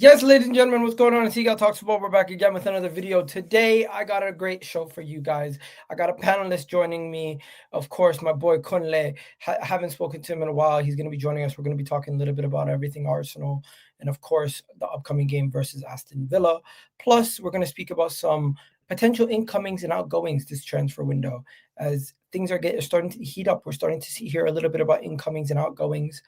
Yes, ladies and gentlemen, what's going on? It's Seagull Talks Football. We're back again with another video. Today, I got a great show for you guys. I got a panelist joining me. Of course, my boy Kunle. Haven't spoken to him in a while. He's going to be joining us. We're going to be talking a little bit about everything Arsenal and, of course, the upcoming game versus Aston Villa. Plus, we're going to speak about some potential incomings and outgoings this transfer window. As things are starting to heat up, we're starting to see here a little bit about incomings and outgoings.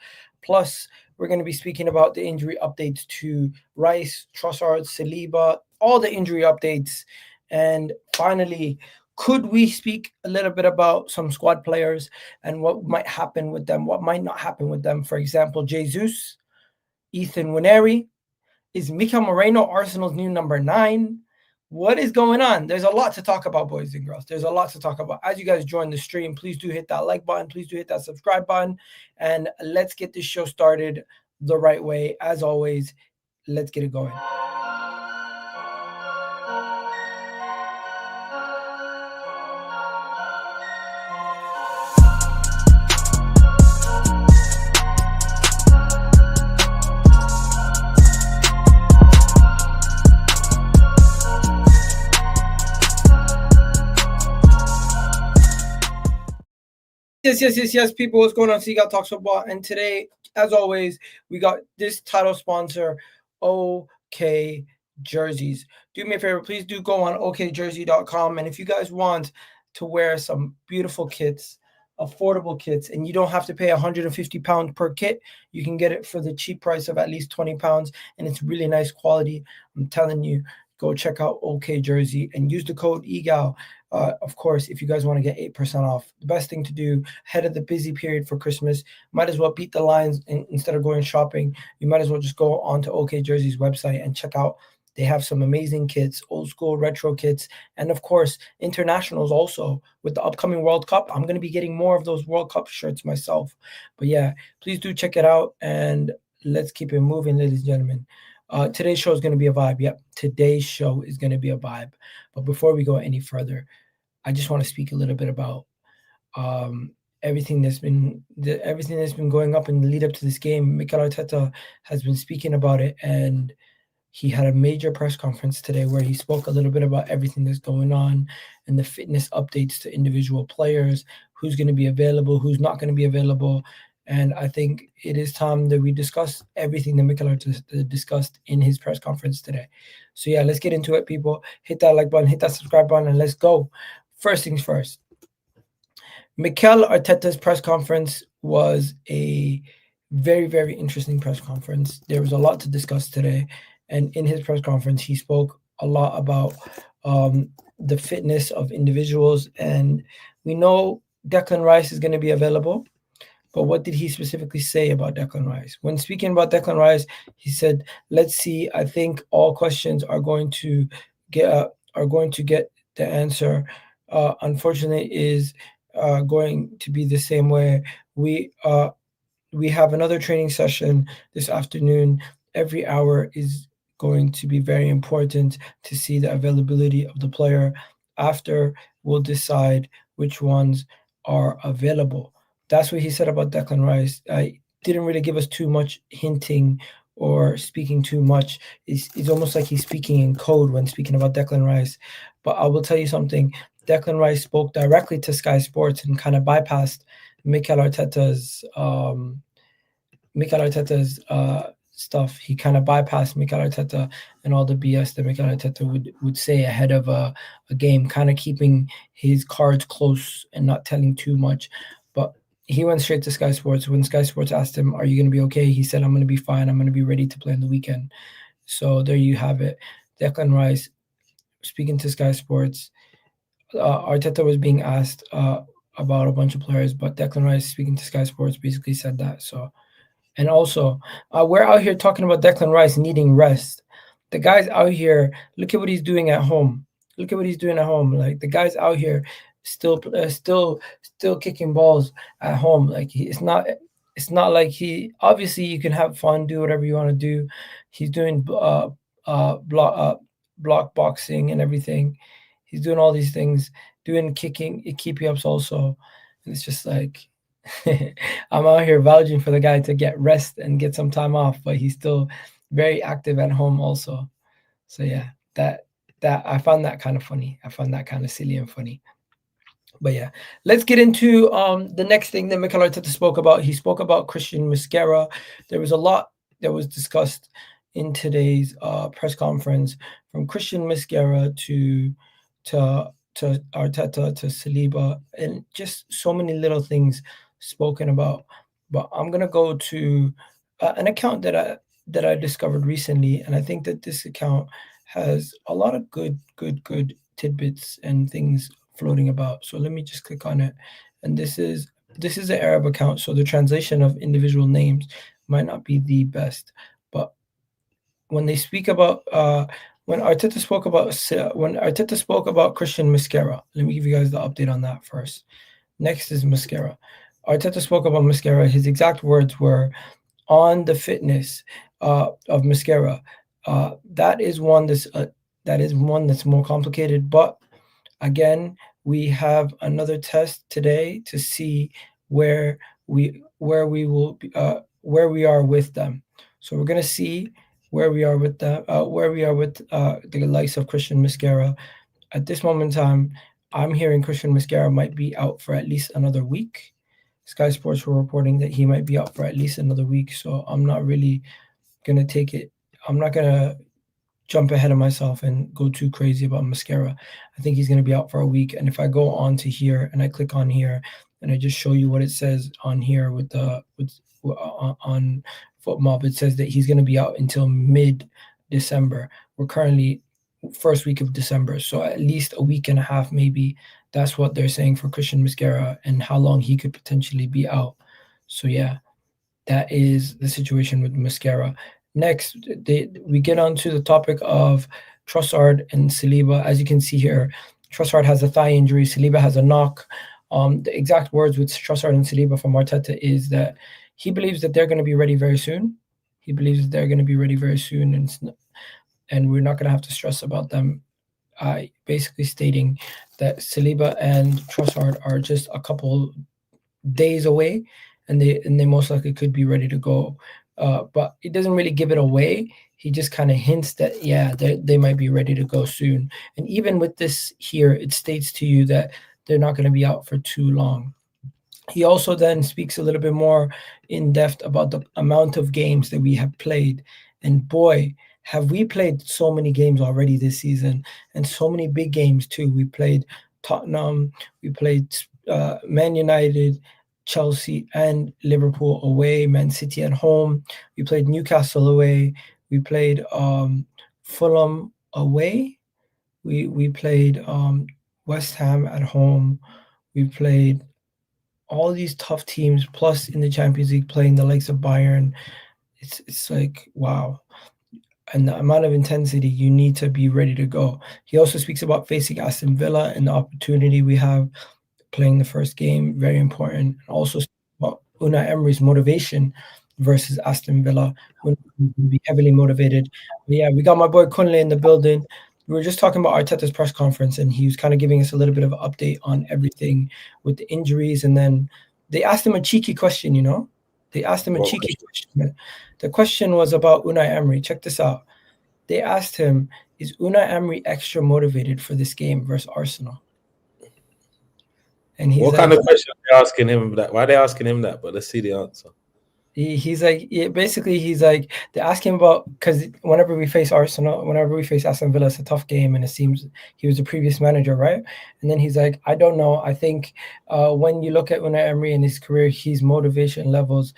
Plus, we're going to be speaking about the injury updates to Rice, Trossard, Saliba, all the injury updates. And finally, could we speak a little bit about some squad players and what might happen with them, what might not happen with them? For example, Jesus, Ethan Nwaneri. Is Mikel Merino Arsenal's new number 9? What is going on? There's a lot to talk about, boys and girls. There's a lot to talk about. As you guys join the stream, please do hit that like button. Please do hit that subscribe button. And let's get this show started the right way. As always, let's get it going. Yes, people. What's going on? Seagull Talks Football. And today, as always, we got this title sponsor, OK Jerseys. Do me a favor. Please do go on okjersey.com. And if you guys want to wear some beautiful kits, affordable kits, and you don't have to pay £150 per kit, you can get it for the cheap price of at least £20. And it's really nice quality. I'm telling you, go check out OK Jersey and use the code EGAL. Of course, if you guys want to get 8% off, the best thing to do ahead of the busy period for Christmas, might as well beat the lines instead of going shopping. You might as well just go onto OK Jersey's website and check out. They have some amazing kits, old school retro kits, and of course, internationals also. With the upcoming World Cup, I'm going to be getting more of those World Cup shirts myself. But yeah, please do check it out, and let's keep it moving, ladies and gentlemen. Today's show is going to be a vibe. Yep, today's show is going to be a vibe. But before we go any further, I just want to speak a little bit about everything that's been going up in the lead up to this game. Mikel Arteta has been speaking about it, and he had a major press conference today where he spoke a little bit about everything that's going on and the fitness updates to individual players, who's going to be available, who's not going to be available. And I think it is time that we discuss everything that Mikel Arteta discussed in his press conference today. So yeah, let's get into it, people. Hit that like button, hit that subscribe button, and let's go. First things first. Mikel Arteta's press conference was a very, very interesting press conference. There was a lot to discuss today. And in his press conference, he spoke a lot about the fitness of individuals. And we know Declan Rice is going to be available. But what did he specifically say about Declan Rice? When speaking about Declan Rice, he said, let's see, I think all questions are going to get the answer. Unfortunately, is going to be the same way. We have another training session this afternoon. Every hour is going to be very important to see the availability of the player. After, we'll decide which ones are available. That's what he said about Declan Rice. I didn't really give us too much hinting or speaking too much. It's almost like he's speaking in code when speaking about Declan Rice. But I will tell you something. Declan Rice spoke directly to Sky Sports and kind of bypassed Mikel Arteta's stuff. He kind of bypassed Mikel Arteta and all the BS that Mikel Arteta would say ahead of a game, kind of keeping his cards close and not telling too much. But he went straight to Sky Sports. When Sky Sports asked him, are you going to be okay? He said, I'm going to be fine. I'm going to be ready to play on the weekend. So there you have it. Declan Rice speaking to Sky Sports. Arteta was being asked about a bunch of players, but Declan Rice speaking to Sky Sports basically said that. So, and also, we're out here talking about Declan Rice needing rest. The guy's out here. Look at what he's doing at home. Like the guy's out here still kicking balls at home. Like it's not like he. Obviously, you can have fun, do whatever you want to do. He's doing block boxing and everything. He's doing all these things, doing kicking, keepy ups also. And it's just like, I'm out here vouching for the guy to get rest and get some time off, but he's still very active at home also. So yeah, that I found that kind of funny. I found that kind of silly and funny. But yeah, let's get into the next thing that Mikel Arteta spoke about. He spoke about Christian Mosquera. There was a lot that was discussed in today's press conference, from Christian Mosquera to Arteta to Saliba, and just so many little things spoken about. But I'm gonna go to an account that I discovered recently, and I think that this account has a lot of good tidbits and things floating about. So let me just click on it. And this is an Arab account, so the translation of individual names might not be the best. But when they speak about when Arteta spoke about Christian Mosquera, let me give you guys the update on that first. Next is Mosquera. Arteta spoke about Mosquera. His exact words were, on the fitness of Mosquera, that is one that's more complicated. But again, we have another test today to see where we will be, where we are with them. So we're gonna see where we are with the likes of Christian Mosquera. At this moment in time, I'm hearing Christian Mosquera might be out for at least another week. Sky Sports were reporting that he might be out for at least another week. So I'm not really gonna take it. I'm not gonna jump ahead of myself and go too crazy about Mosquera. I think he's going to be out for a week. And if I go on to here and I click on here and I just show you what it says on here on FootMob, it says that he's going to be out until mid-December. We're currently first week of December, so at least a week and a half maybe. That's what they're saying for Christian Mosquera and how long he could potentially be out. So yeah, that is the situation with Mosquera. Next, we get on to the topic of Trossard and Saliba. As you can see here, Trossard has a thigh injury, Saliba has a knock. The exact words with Trossard and Saliba from Arteta is that he believes that they're going to be ready very soon. He believes that they're going to be ready very soon, and we're not going to have to stress about them. Basically stating that Saliba and Trossard are just a couple days away, and they most likely could be ready to go. But it doesn't really give it away. He just kind of hints that, yeah, they might be ready to go soon. And even with this here, it states to you that they're not going to be out for too long. He also then speaks a little bit more in depth about the amount of games that we have played. And boy, have we played so many games already this season, and so many big games too. We played Tottenham, we played Man United, Chelsea and Liverpool away, Man City at home. We played Newcastle away. We played Fulham away. We played West Ham at home. We played all these tough teams, plus in the Champions League playing the likes of Bayern. It's like, wow. And the amount of intensity you need to be ready to go. He also speaks about facing Aston Villa and the opportunity we have playing the first game, very important. And also about Unai Emery's motivation versus Aston Villa, who will be heavily motivated. But yeah, we got my boy Kunle in the building. We were just talking about Arteta's press conference, and he was kind of giving us a little bit of an update on everything with the injuries. And then they asked him a cheeky question, you know? They asked him a cheeky question. The question was about Unai Emery. Check this out. They asked him, is Unai Emery extra motivated for this game versus Arsenal? And he's what kind of question are they asking him that? Why are they asking him that? But let's see the answer. He's like, basically, he's like, they ask him about, because whenever we face Arsenal, whenever we face Aston Villa, it's a tough game, and it seems he was the previous manager, right? And then he's like, I don't know. I think when you look at Unai Emery in his career, his motivation levels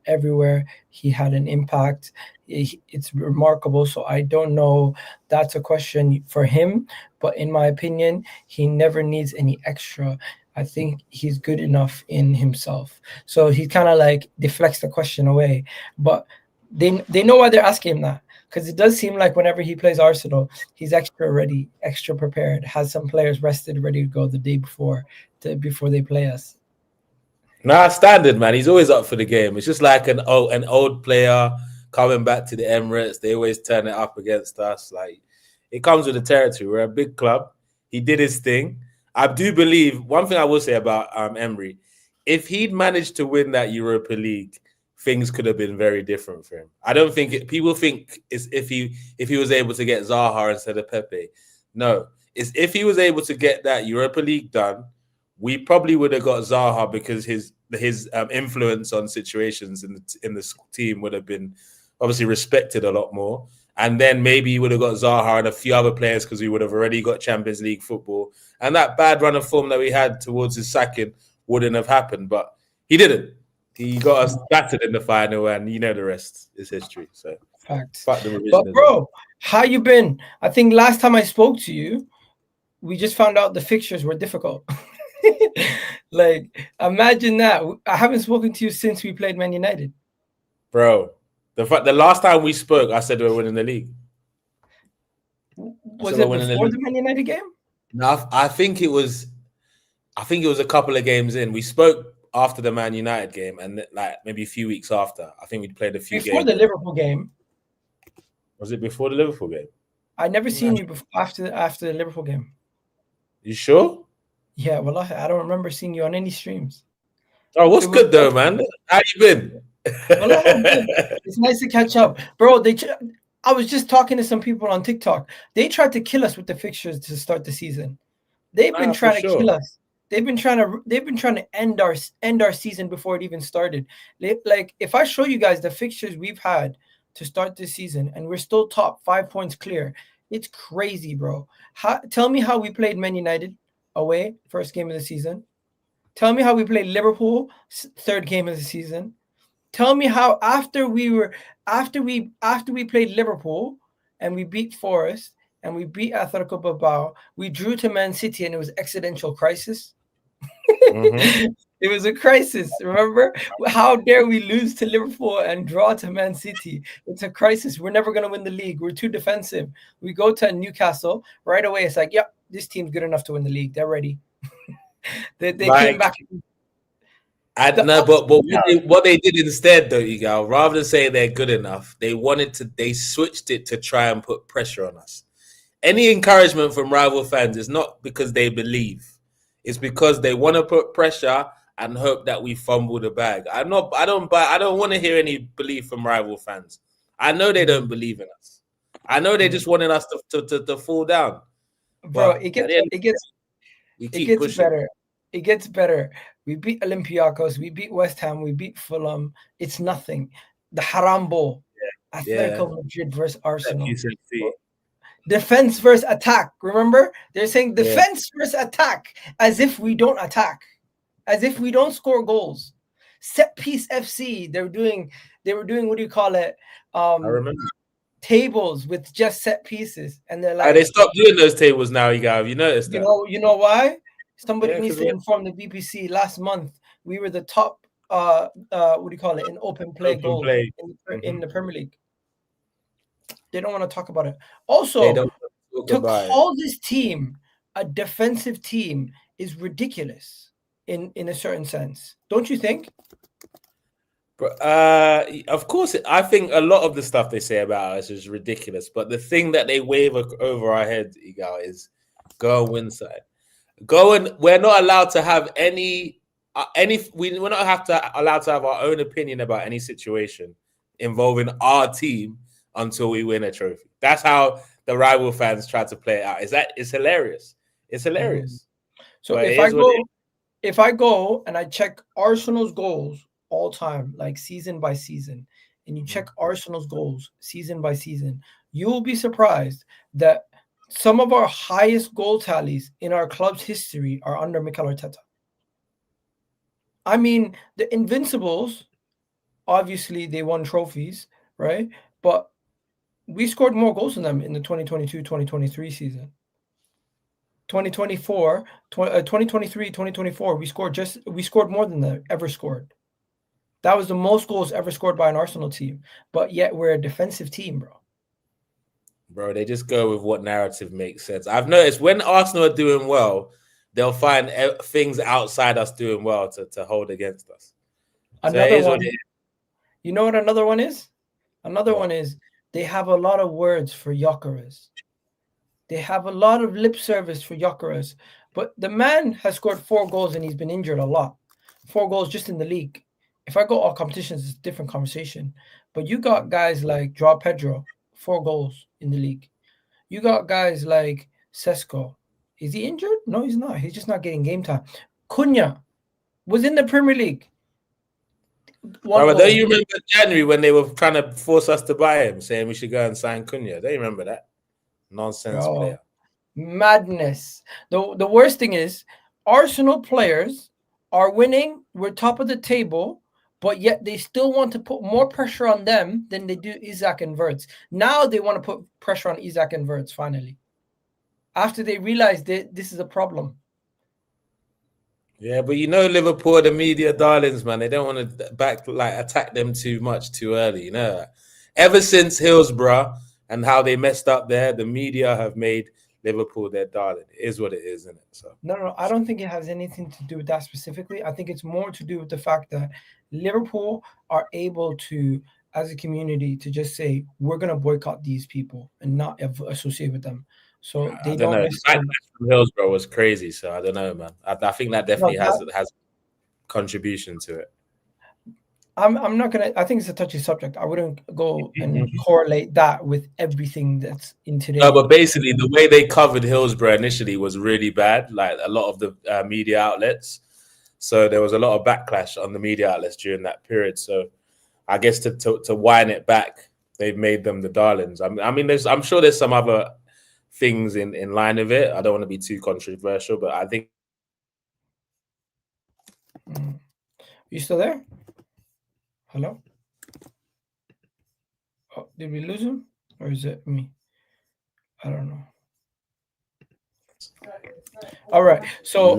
everywhere, he had an impact. It's remarkable. So I don't know. That's a question for him. But in my opinion, he never needs any extra. I think he's good enough in himself. So he kind of like deflects the question away. But they know why they're asking him that, because it does seem like whenever he plays Arsenal, he's extra ready, extra prepared, has some players rested, ready to go the day before they play us. Nah, standard, man. He's always up for the game. It's just like an old player coming back to the Emirates. They always turn it up against us. Like, it comes with the territory. We're a big club. He did his thing. I do believe, one thing I will say about Emery, if he'd managed to win that Europa League things could have been very different for him. I don't think people think it's if he was able to get Zaha instead of Pepe. No, it's if he was able to get that Europa League done, we probably would have got Zaha because his influence on situations in the team would have been obviously respected a lot more. And then maybe you would have got Zaha and a few other players because we would have already got Champions League football. And that bad run of form that we had towards his sacking wouldn't have happened. But he didn't. He got us battered in the final, and you know the rest is history. So, facts. But bro, how you been? I think last time I spoke to you, we just found out the fixtures were difficult. Like, imagine that. I haven't spoken to you since we played Man United. Bro, the last time we spoke, I said we were winning the league. Was it before the Man United game? No, I think it was a couple of games in. We spoke after the Man United game, and like maybe a few weeks after. I think we played a few games. Before the Liverpool game. Was it before the Liverpool game? I never seen you before after the Liverpool game. You sure? Yeah, well, I don't remember seeing you on any streams. Oh, what's good though, man? How you been? Well, it's nice to catch up, bro. I was just talking to some people on TikTok. They tried to kill us with the fixtures to start the season. They've been trying to kill us. They've been trying to end our season before it even started. Like, if I show you guys the fixtures we've had to start this season, and we're still top 5 points clear, it's crazy, bro. Tell me how we played Man United away, first game of the season. Tell me how we played Liverpool, third game of the season. Tell me how after we played Liverpool and we beat Forest and we beat Atletico Bilbao, we drew to Man City and it was existential crisis. Mm-hmm. It was a crisis. Remember? How dare we lose to Liverpool and draw to Man City? It's a crisis. We're never going to win the league. We're too defensive. We go to Newcastle right away. It's like, yep, this team's good enough to win the league. They're ready. they came back. But what they did instead, though, Igal, rather than saying they're good enough, they switched it to try and put pressure on us. Any encouragement from rival fans is not because they believe; it's because they want to put pressure and hope that we fumble the bag. I don't want to hear any belief from rival fans. I know they don't believe in us. I know they just wanted us to fall down. Bro, it gets better. It gets better. We beat Olympiacos. We beat West Ham. We beat Fulham. It's nothing. The Haram Bowl. Atletico Madrid versus Arsenal. Defense versus attack. Remember? They're saying defense versus attack as if we don't attack. As if we don't score goals. Set piece FC. They were doing what do you call it? I remember. Tables with just set pieces. And they're like, they stopped doing those tables now, you noticed that. You know why? Somebody needs to inform the BBC. Last month, we were the top, what do you call it, in open play goals in the Premier League. They don't want to talk about it. Also, to call this team a defensive team is ridiculous in a certain sense. Don't you think? Of course, I think a lot of the stuff they say about us is ridiculous. But the thing that they wave over our heads, Igal, is go and win side. We're not allowed to have we're not allowed to have our own opinion about any situation involving our team until we win a trophy. That's how the rival fans try to play it out. It's hilarious. It's hilarious. So if I go and I check Arsenal's goals all time, like season by season, and you check Arsenal's goals season by season, you will be surprised that some of our highest goal tallies in our club's history are under Mikel Arteta. I mean, the Invincibles, obviously they won trophies, right? But we scored more goals than them in the 2022-2023 season. 2023, 2024, we scored more than they ever scored. That was the most goals ever scored by an Arsenal team. But yet we're a defensive team, bro. Bro, they just go with what narrative makes sense. I've noticed when Arsenal are doing well, they'll find things outside us doing well to hold against us. Another one. You know what another one is? Another one is they have a lot of words for gyokeres. They have a lot of lip service for gyokeres. But the man has scored 4 goals and he's been injured a lot. 4 goals just in the league. If I go all competitions, it's a different conversation. But you got guys like Joao Pedro, 4 goals in the league. You got guys like Sesko. Is he injured? No, he's not. He's just not getting game time. Cunha was in the Premier League. Brother, don't you remember January when they were trying to force us to buy him, saying we should go and sign Cunha? Don't you remember that? Nonsense player. Madness. The worst thing is Arsenal players are winning. We're top of the table, but yet they still want to put more pressure on them than they do Isak and Wirtz. Now they want to put pressure on Isak and Wirtz finally, after they realize that this is a problem. Yeah, but you know Liverpool, the media darlings, man. They don't want to attack them too much too early. You know, ever since Hillsborough and how they messed up there, the media have made Liverpool their darling. It is what it is, isn't it? So no, I don't think it has anything to do with that specifically. I think it's more to do with the fact that Liverpool are able to, as a community, to just say we're going to boycott these people and not associate with them. So they don't. The fact that Hillsborough was crazy. So I don't know, man. I think that definitely has contribution to it. I'm not gonna. I think it's a touchy subject. I wouldn't go and correlate that with everything that's in today. No, but basically the way they covered Hillsborough initially was really bad. Like a lot of the media outlets, so there was a lot of backlash on the media outlets during that period. So I guess to wind it back, they've made them the darlings. I mean, I'm sure there's some other things in line with it. I don't want to be too controversial, but I think. You still there? Hello? Oh, did we lose him? Or is it me? I don't know. All right. So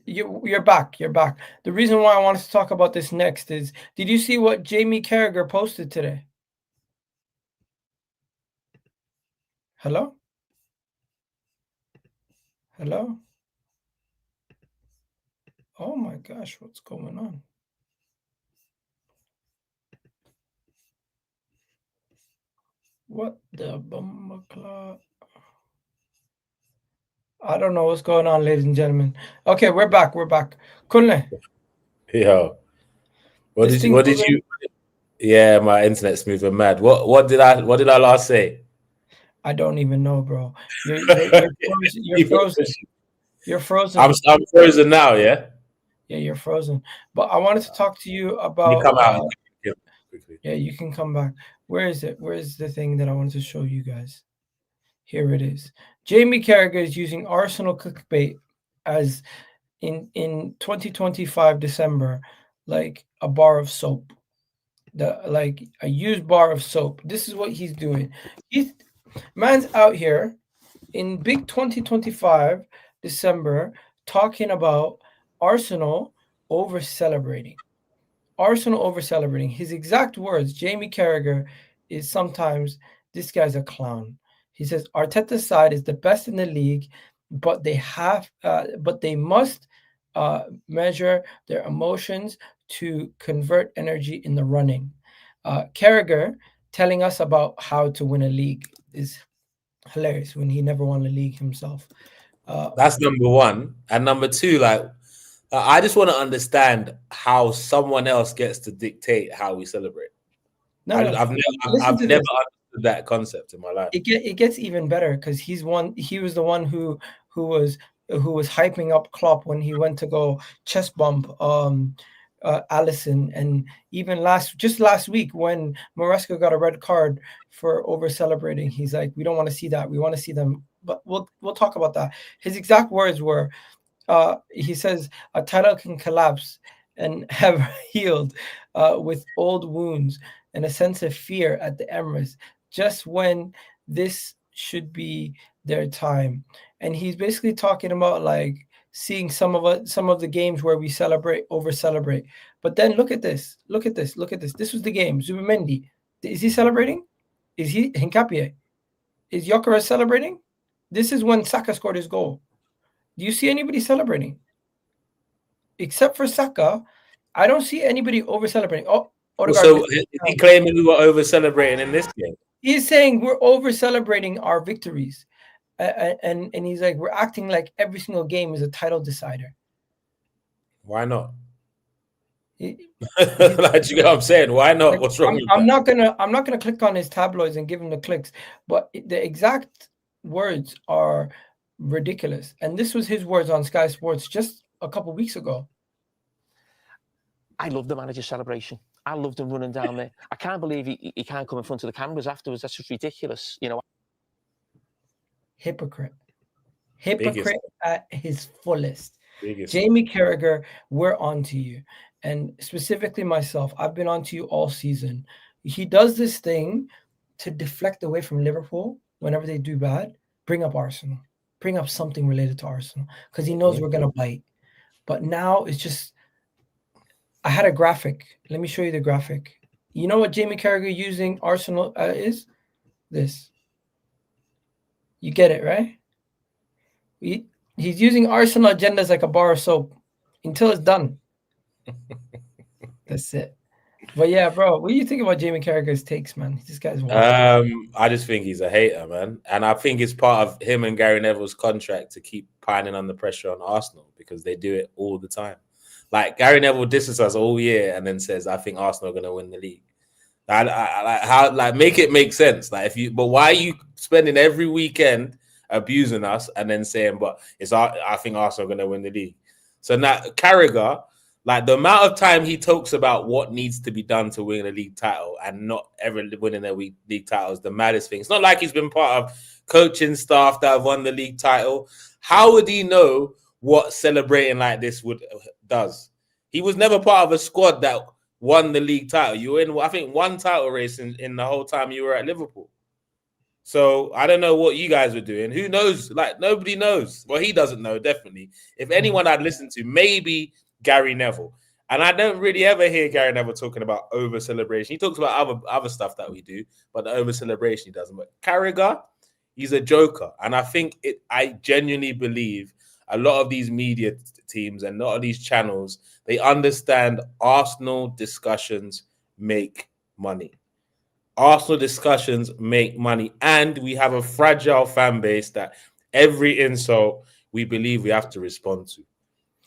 you're back. You're back. The reason why I wanted to talk about this next is, did you see what Jamie Carragher posted today? Hello? Hello? Oh my gosh, what's going on? What the bumba? I don't know what's going on, ladies and gentlemen. Okay, we're back. We're back. Kunle. Yo. What did you Yeah, my internet's moving mad. What did I last say? I don't even know, bro. You're frozen. You're frozen. I'm frozen now, yeah? Yeah, you're frozen. But I wanted to talk to you about. You come out quickly. Yeah, you can come back. Where is it? Where is the thing that I wanted to show you guys? Here it is. Jamie Carragher is using Arsenal clickbait as in 2025 December, like a bar of soap. Like a used bar of soap. This is what he's doing. Man's out here in big 2025 December talking about Arsenal over celebrating. Arsenal over celebrating. His exact words, Jamie Carragher, is sometimes this guy's a clown. He says Arteta's side is the best in the league, but they must measure their emotions to convert energy in the running. Carragher telling us about how to win a league is hilarious when he never won a league himself. That's number one. And number two, I just want to understand how someone else gets to dictate how we celebrate. I've never understood that concept in my life. It gets even better because he was the one who was hyping up Klopp when he went to go chest bump Allison, and even last week when Maresca got a red card for over celebrating, he's like, we don't want to see that. We want to see them. But we'll talk about that. His exact words were, he says, a title can collapse and have healed with old wounds and a sense of fear at the Emirates, just when this should be their time. And he's basically talking about like seeing some of the games where we over celebrate. But then look at this. This was the game. Zubimendi. Is he celebrating? Is he Hincapié? Is gyokeres celebrating? This is when Saka scored his goal. Do you see anybody celebrating? Except for Saka, I don't see anybody over celebrating. Oh, Odegaard. So is he claiming we were over celebrating in this game? He's saying we're over celebrating our victories. And he's like, we're acting like every single game is a title decider. Why not? He, Like, you get what I'm saying? Why not? like, What's wrong with I'm that? not gonna click on his tabloids and give him the clicks, but the exact words are ridiculous. And this was his words on Sky Sports just a couple of weeks ago. I love the manager's celebration. I loved him running down there. I can't believe he can't come in front of the cameras afterwards. That's just ridiculous. You know. Hypocrite Biggest. at his fullest. Biggest. Jamie Carragher, we're on to you. And specifically myself, I've been on to you all season. He does this thing to deflect away from Liverpool whenever they do bad, bring up Arsenal, bring up something related to Arsenal, because he knows we're going to bite. But now it's just, I had a graphic. Let me show you the graphic. You know what Jamie Carragher using Arsenal is? This. You get it, right? He's using Arsenal agendas like a bar of soap until it's done. That's it. But yeah, bro, what do you think about Jamie Carragher's takes, man? This guy's wild. I just think he's a hater, man. And I think it's part of him and Gary Neville's contract to keep piling on the pressure on Arsenal because they do it all the time. Like, Gary Neville disses us all year and then says, I think Arsenal are going to win the league. Make it make sense. But why are you spending every weekend abusing us and then saying, but I think Arsenal are going to win the league? So now Carragher, like, the amount of time he talks about what needs to be done to win a league title and not ever winning a league title is the maddest thing. It's not like he's been part of coaching staff that have won the league title. How would he know what celebrating like this does? He was never part of a squad that won the league title. You were in, I think, one title race in the whole time you were at Liverpool. So I don't know what you guys were doing. Who knows? Like, nobody knows. Well, he doesn't know, definitely. If anyone I'd listen to, maybe Gary Neville. And I don't really ever hear Gary Neville talking about over-celebration. He talks about other stuff that we do, but the over-celebration he doesn't. But Carragher, he's a joker. And I genuinely believe a lot of these media teams and a lot of these channels, they understand Arsenal discussions make money. Arsenal discussions make money. And we have a fragile fan base that every insult we believe we have to respond to.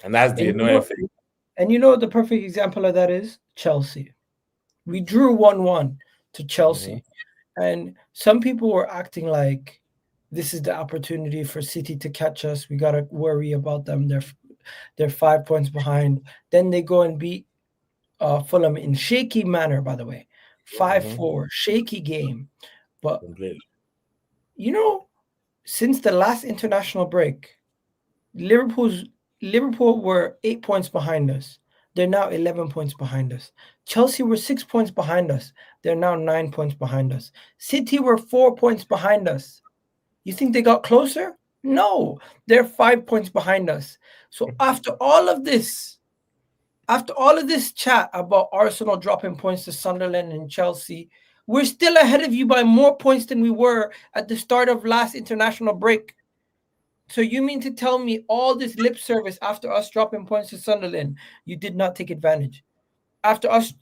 And that's the annoying thing. And you know what the perfect example of that is? Chelsea. We drew 1-1 to Chelsea. Mm-hmm. And some people were acting like this is the opportunity for City to catch us. We got to worry about them. They're 5 points behind. Then they go and beat Fulham in shaky manner, by the way. 5-4, shaky game. But, you know, since the last international break, Liverpool were 8 points behind us. They're now 11 points behind us. Chelsea were 6 points behind us. They're now 9 points behind us. City were 4 points behind us. You think they got closer? No, they're 5 points behind us. So after all of this chat about Arsenal dropping points to Sunderland and Chelsea, we're still ahead of you by more points than we were at the start of last international break. So you mean to tell me all this lip service after us dropping points to Sunderland, you did not take advantage? After us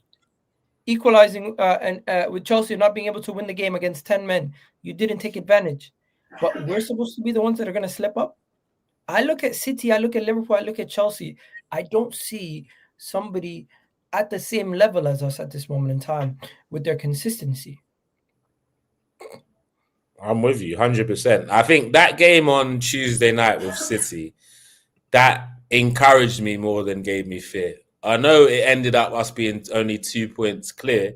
equalizing and with Chelsea not being able to win the game against 10 men, you didn't take advantage. But we're supposed to be the ones that are going to slip up? I look at City, I look at Liverpool, I look at Chelsea. I don't see somebody at the same level as us at this moment in time with their consistency. I'm with you 100%. I think that game on Tuesday night with City, that encouraged me more than gave me fear. I know it ended up us being only 2 points clear,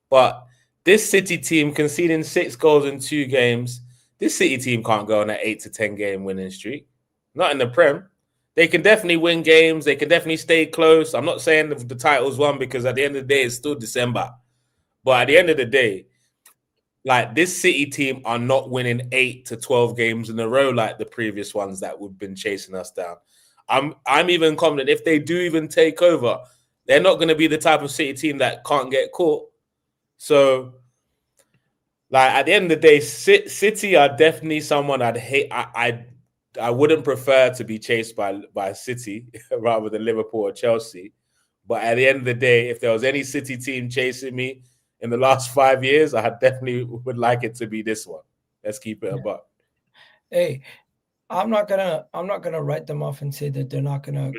but this City team conceding 6 goals in 2 games, this City team can't go on an 8 to 10 game winning streak. Not in the Prem. They can definitely win games. They can definitely stay close. I'm not saying the title's won because at the end of the day, it's still December. But at the end of the day, like, this City team are not winning 8 to 12 games in a row like the previous ones that would have been chasing us down. I'm even confident if they do even take over, they're not going to be the type of City team that can't get caught. So, like, at the end of the day, City are definitely someone I'd hate. I wouldn't prefer to be chased by City rather than Liverpool or Chelsea. But at the end of the day, if there was any City team chasing me in the last 5 years, I definitely would like it to be this one. Let's keep it a buck. Hey, I'm not gonna write them off and say that they're not gonna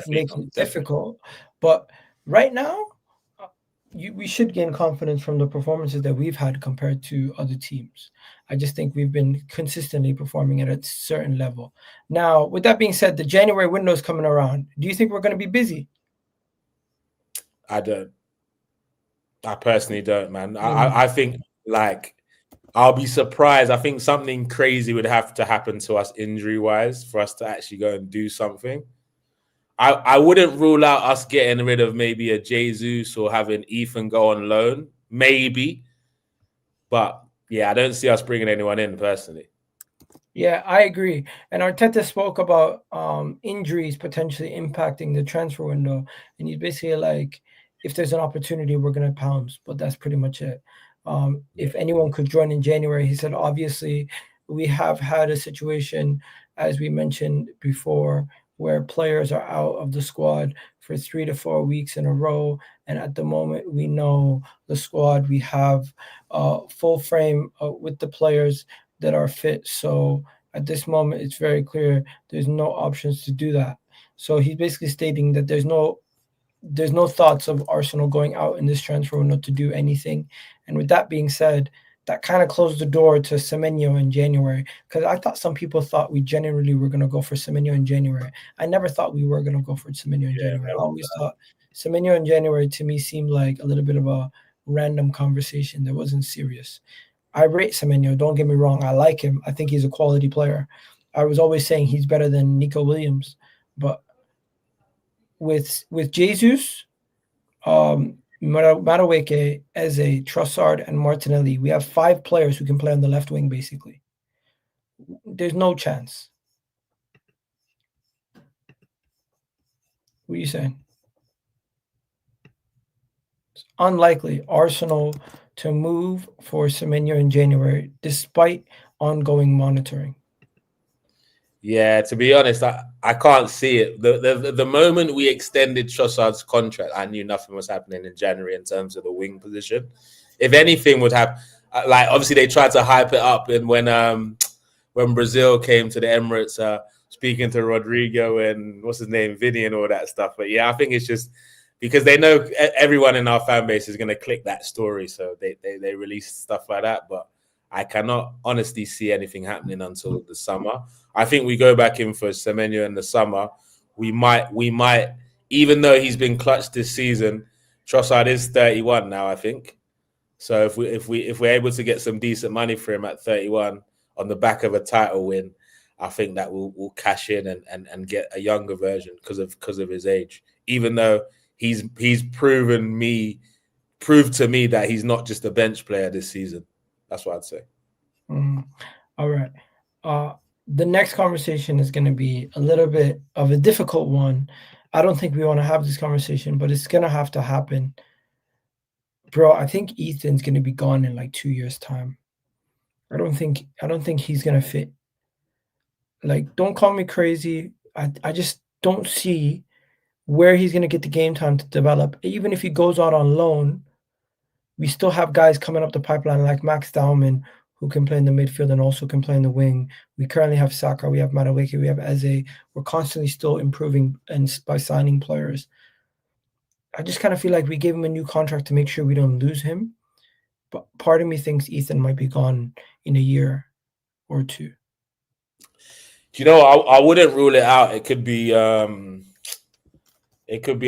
make it difficult. But right now, we should gain confidence from the performances that we've had compared to other teams. I just think we've been consistently performing at a certain level. Now, with that being said, the January window is coming around. Do you think we're going to be busy? I don't. I personally don't, man. I think like I'll be surprised. I think something crazy would have to happen to us injury-wise for us to actually go and do something. I wouldn't rule out us getting rid of maybe a Jesus or having Ethan go on loan, maybe. But yeah, I don't see us bringing anyone in personally. Yeah, I agree. And Arteta spoke about injuries potentially impacting the transfer window, and he's basically like, if there's an opportunity, we're going to pounce. But that's pretty much it. If anyone could join in January, he said, obviously, we have had a situation, as we mentioned before, where players are out of the squad for 3 to 4 weeks in a row. And at the moment, we know the squad, we have full frame with the players that are fit. So at this moment, it's very clear there's no options to do that. So he's basically stating that there's no thoughts of Arsenal going out in this transfer window to do anything. And with that being said, that kind of closed the door to Semenyo in January, because I thought some people thought we genuinely were going to go for Semenyo in January. I never thought we were going to go for Semenyo in January. I always thought Semenyo in January to me seemed like a little bit of a random conversation that wasn't serious. I rate Semenyo, don't get me wrong. I like him. I think he's a quality player. I was always saying he's better than Nico Williams. But with Jesus, Madueke, Eze, Trossard, and Martinelli, we have 5 players who can play on the left wing, basically. There's no chance. What are you saying? It's unlikely Arsenal to move for Semenyo in January, despite ongoing monitoring. Yeah, to be honest, I can't see it. The moment we extended Trossard's contract, I knew nothing was happening in January in terms of the wing position. If anything would happen, like obviously they tried to hype it up, and when Brazil came to the Emirates, speaking to Rodrigo and what's his name, Vinny and all that stuff. But yeah, I think it's just because they know everyone in our fan base is going to click that story, so they release stuff like that. But I cannot honestly see anything happening until the summer. I think we go back in for Semenyo in the summer. We might, even though he's been clutched this season, Trossard is 31 now, I think. So if we're able to get some decent money for him at 31 on the back of a title win, I think that we'll cash in and get a younger version because of his age. Even though he's proved to me that he's not just a bench player this season. That's what I'd say. All right. The next conversation is going to be a little bit of a difficult one. I don't think we want to have this conversation, but it's going to have to happen. Bro, I think Ethan's going to be gone in like 2 years' time. I don't think he's going to fit. Like, don't call me crazy. I just don't see where he's going to get the game time to develop. Even if he goes out on loan, we still have guys coming up the pipeline like Max Dowman, who can play in the midfield and also can play in the wing. We currently have Saka, we have Madueke, we have Eze. We're constantly still improving and by signing players. I just kind of feel like we gave him a new contract to make sure we don't lose him. But part of me thinks Ethan might be gone in a year or two. Do you know, I wouldn't rule it out. It could be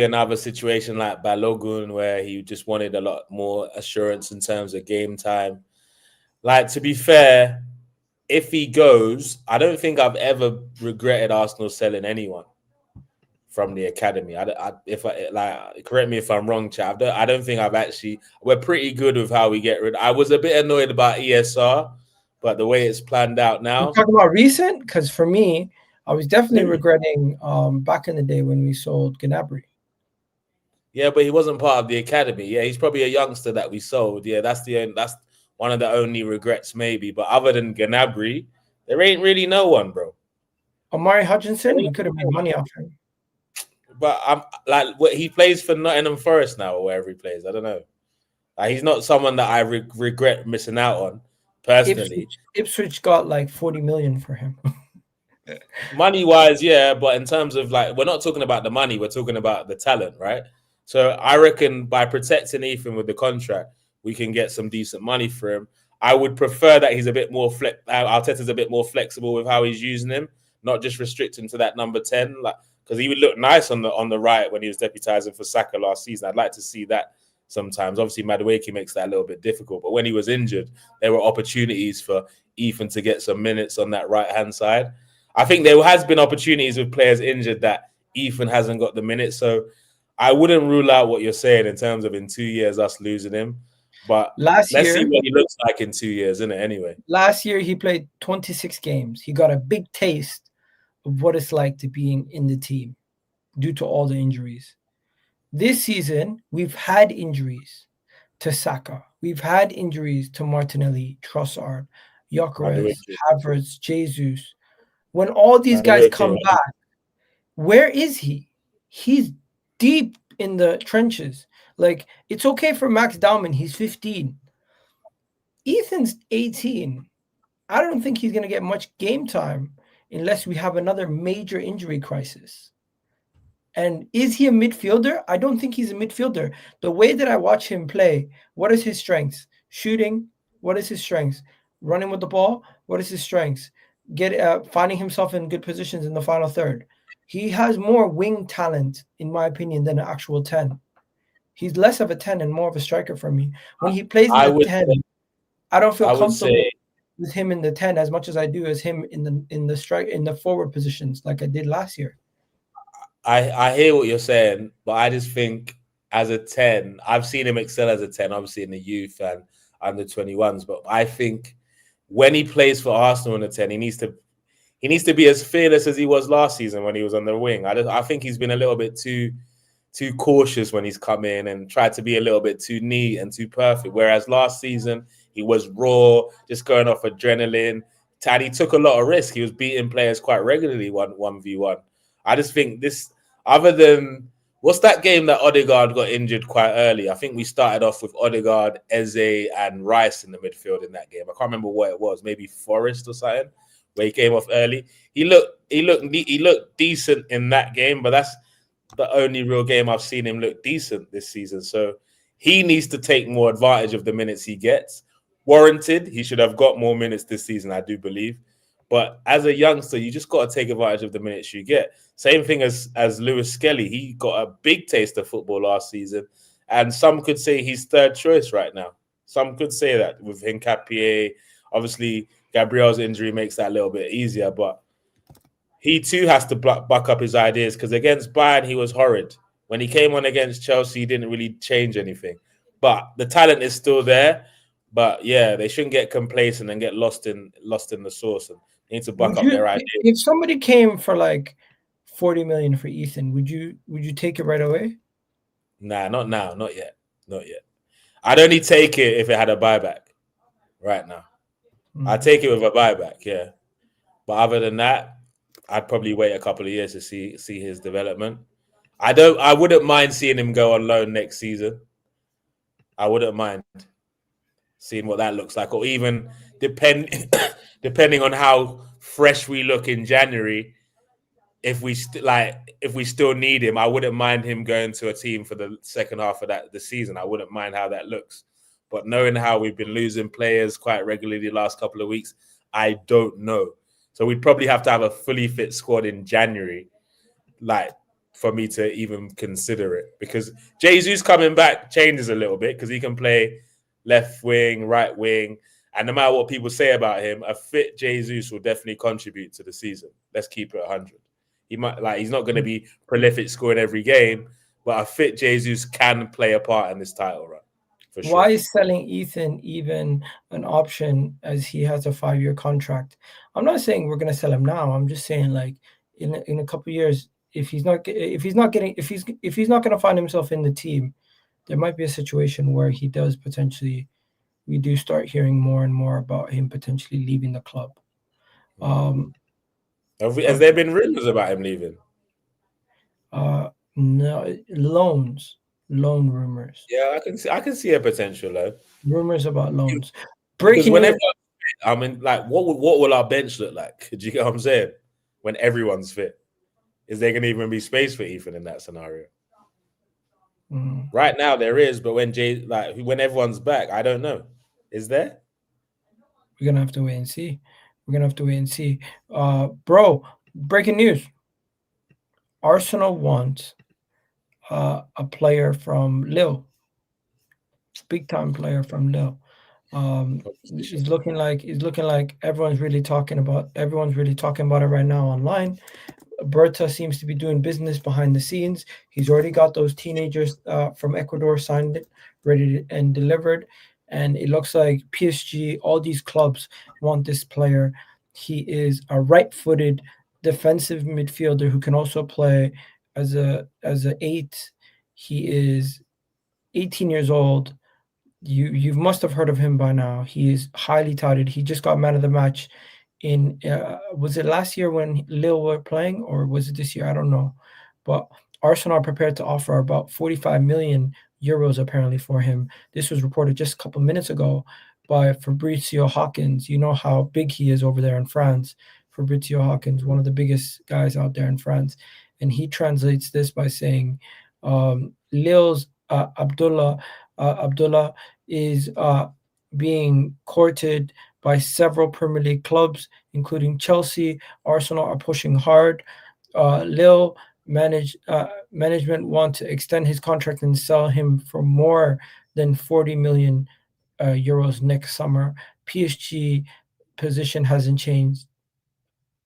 another situation like Balogun where he just wanted a lot more assurance in terms of game time. Like, to be fair, if he goes, I don't think I've ever regretted Arsenal selling anyone from the academy. Correct me if I'm wrong, chap. I don't think I've actually. We're pretty good with how we get rid. I was a bit annoyed about ESR, but the way it's planned out now. You're talking about recent? Because for me, I was definitely regretting back in the day when we sold Gnabry. Yeah, but he wasn't part of the academy. Yeah, he's probably a youngster that we sold. Yeah, that's one of the only regrets, maybe. But other than Gnabry, there ain't really no one, bro. Omari Hutchinson, we could have made money off him. But I'm like, he plays for Nottingham Forest now, or wherever he plays. I don't know. He's not someone that I regret missing out on personally. Ipswich got like 40 million for him. Money wise, yeah, but in terms of like, we're not talking about the money. We're talking about the talent, right? So I reckon by protecting Ethan with the contract, we can get some decent money for him. I would prefer that he's a bit more Arteta's a bit more flexible with how he's using him, not just restricting to that number 10. Like, because he would look nice on the right when he was deputizing for Saka last season. I'd like to see that sometimes. Obviously, Madueke makes that a little bit difficult, but when he was injured, there were opportunities for Ethan to get some minutes on that right-hand side. I think there has been opportunities with players injured that Ethan hasn't got the minutes. So I wouldn't rule out what you're saying in terms of in 2 years us losing him. But let's see what he looks like in 2 years, isn't it? Anyway. Last year, he played 26 games. He got a big taste of what it's like to be in the team due to all the injuries. This season, we've had injuries to Saka. We've had injuries to Martinelli, Trossard, gyokeres, Havertz, Jesus. When all these guys come back, where is he? He's deep in the trenches. Like, it's okay for Max Dowman. He's 15. Ethan's 18. I don't think he's going to get much game time unless we have another major injury crisis. And is he a midfielder? I don't think he's a midfielder. The way that I watch him play, what is his strengths? Shooting, what is his strengths? Running with the ball, what is his strengths? Finding himself in good positions in the final third. He has more wing talent, in my opinion, than an actual 10. He's less of a 10 and more of a striker for me. When he plays in the 10, I don't feel comfortable with him in the 10 as much as I do as him in the forward positions like I did last year. I hear what you're saying, but I just think as a 10, I've seen him excel as a 10, obviously in the youth and under 21s. But I think when he plays for Arsenal in the 10, he needs to be as fearless as he was last season when he was on the wing. I think he's been a little bit too cautious when he's come in and tried to be a little bit too neat and too perfect. Whereas last season, he was raw, just going off adrenaline. He took a lot of risk. He was beating players quite regularly 1v1. I just think this, other than, what's that game that Odegaard got injured quite early? I think we started off with Odegaard, Eze, and Rice in the midfield in that game. I can't remember what it was, maybe Forest or something, where he came off early. He looked decent in that game, but that's the only real game I've seen him look decent this season. So he needs to take more advantage of the minutes he gets. Warranted, he should have got more minutes this season, I do believe. But as a youngster, you just got to take advantage of the minutes you get. Same thing as Lewis Skelly. He got a big taste of football last season. And some could say he's third choice right now. Some could say that with Hincapié. Obviously, Gabriel's injury makes that a little bit easier. But he too has to buck up his ideas, because against Bayern, he was horrid. When he came on against Chelsea, he didn't really change anything. But the talent is still there. But yeah, they shouldn't get complacent and get lost in the sauce. And they need to buck up their ideas. If somebody came for like 40 million for Ethan, would you take it right away? Nah, not now, not yet. I'd only take it if it had a buyback right now. I'd take it with a buyback, yeah. But other than that, I'd probably wait a couple of years to see his development. I wouldn't mind seeing him go on loan next season. I wouldn't mind seeing what that looks like, or even depending on how fresh we look in January. If we still need him, I wouldn't mind him going to a team for the second half of the season. I wouldn't mind how that looks. But knowing how we've been losing players quite regularly the last couple of weeks, I don't know. So we'd probably have to have a fully fit squad in January, for me to even consider it. Because Jesus coming back changes a little bit, because he can play left wing, right wing. And no matter what people say about him, a fit Jesus will definitely contribute to the season. Let's keep it 100. He's not going to be prolific scoring every game, but a fit Jesus can play a part in this title run. For sure. Why is selling Ethan even an option, as he has a 5-year contract? I'm not saying we're going to sell him now. I'm just saying, like, in a couple of years, if he's not going to find himself in the team, there might be a situation where he does potentially. We do start hearing more and more about him potentially leaving the club. Has there been rumors about him leaving? No, loan rumors. Yeah, I can see a potential loan. Rumors about loans. Because whenever, what will our bench look like? Do you get what I'm saying? When everyone's fit, is there going to even be space for Ethan in that scenario? Right now there is, but when when everyone's back, I don't know. Is there? We're gonna have to wait and see. Bro, breaking news. Arsenal wants a player from Lille. Big time player from Lille. It's looking like everyone's really talking about it right now online. Berta seems to be doing business behind the scenes. He's already got those teenagers from Ecuador signed it, ready and delivered. And it looks like PSG, all these clubs want this player. He is a right-footed defensive midfielder who can also play as a 8. He is 18 years old. You must have heard of him by now. He is highly touted. He just got man of the match in was it last year when Lille were playing, or was it this year? I don't know. But Arsenal are prepared to offer about 45 million euros apparently for him. This was reported just a couple minutes ago by Fabrizio Hawkins. You know how big he is over there in France. Fabrizio Hawkins, one of the biggest guys out there in France. And he translates this by saying Lille's Abdullah is being courted by several Premier League clubs, including Chelsea. Arsenal are pushing hard. Lille management want to extend his contract and sell him for more than 40 million euros next summer. PSG position hasn't changed,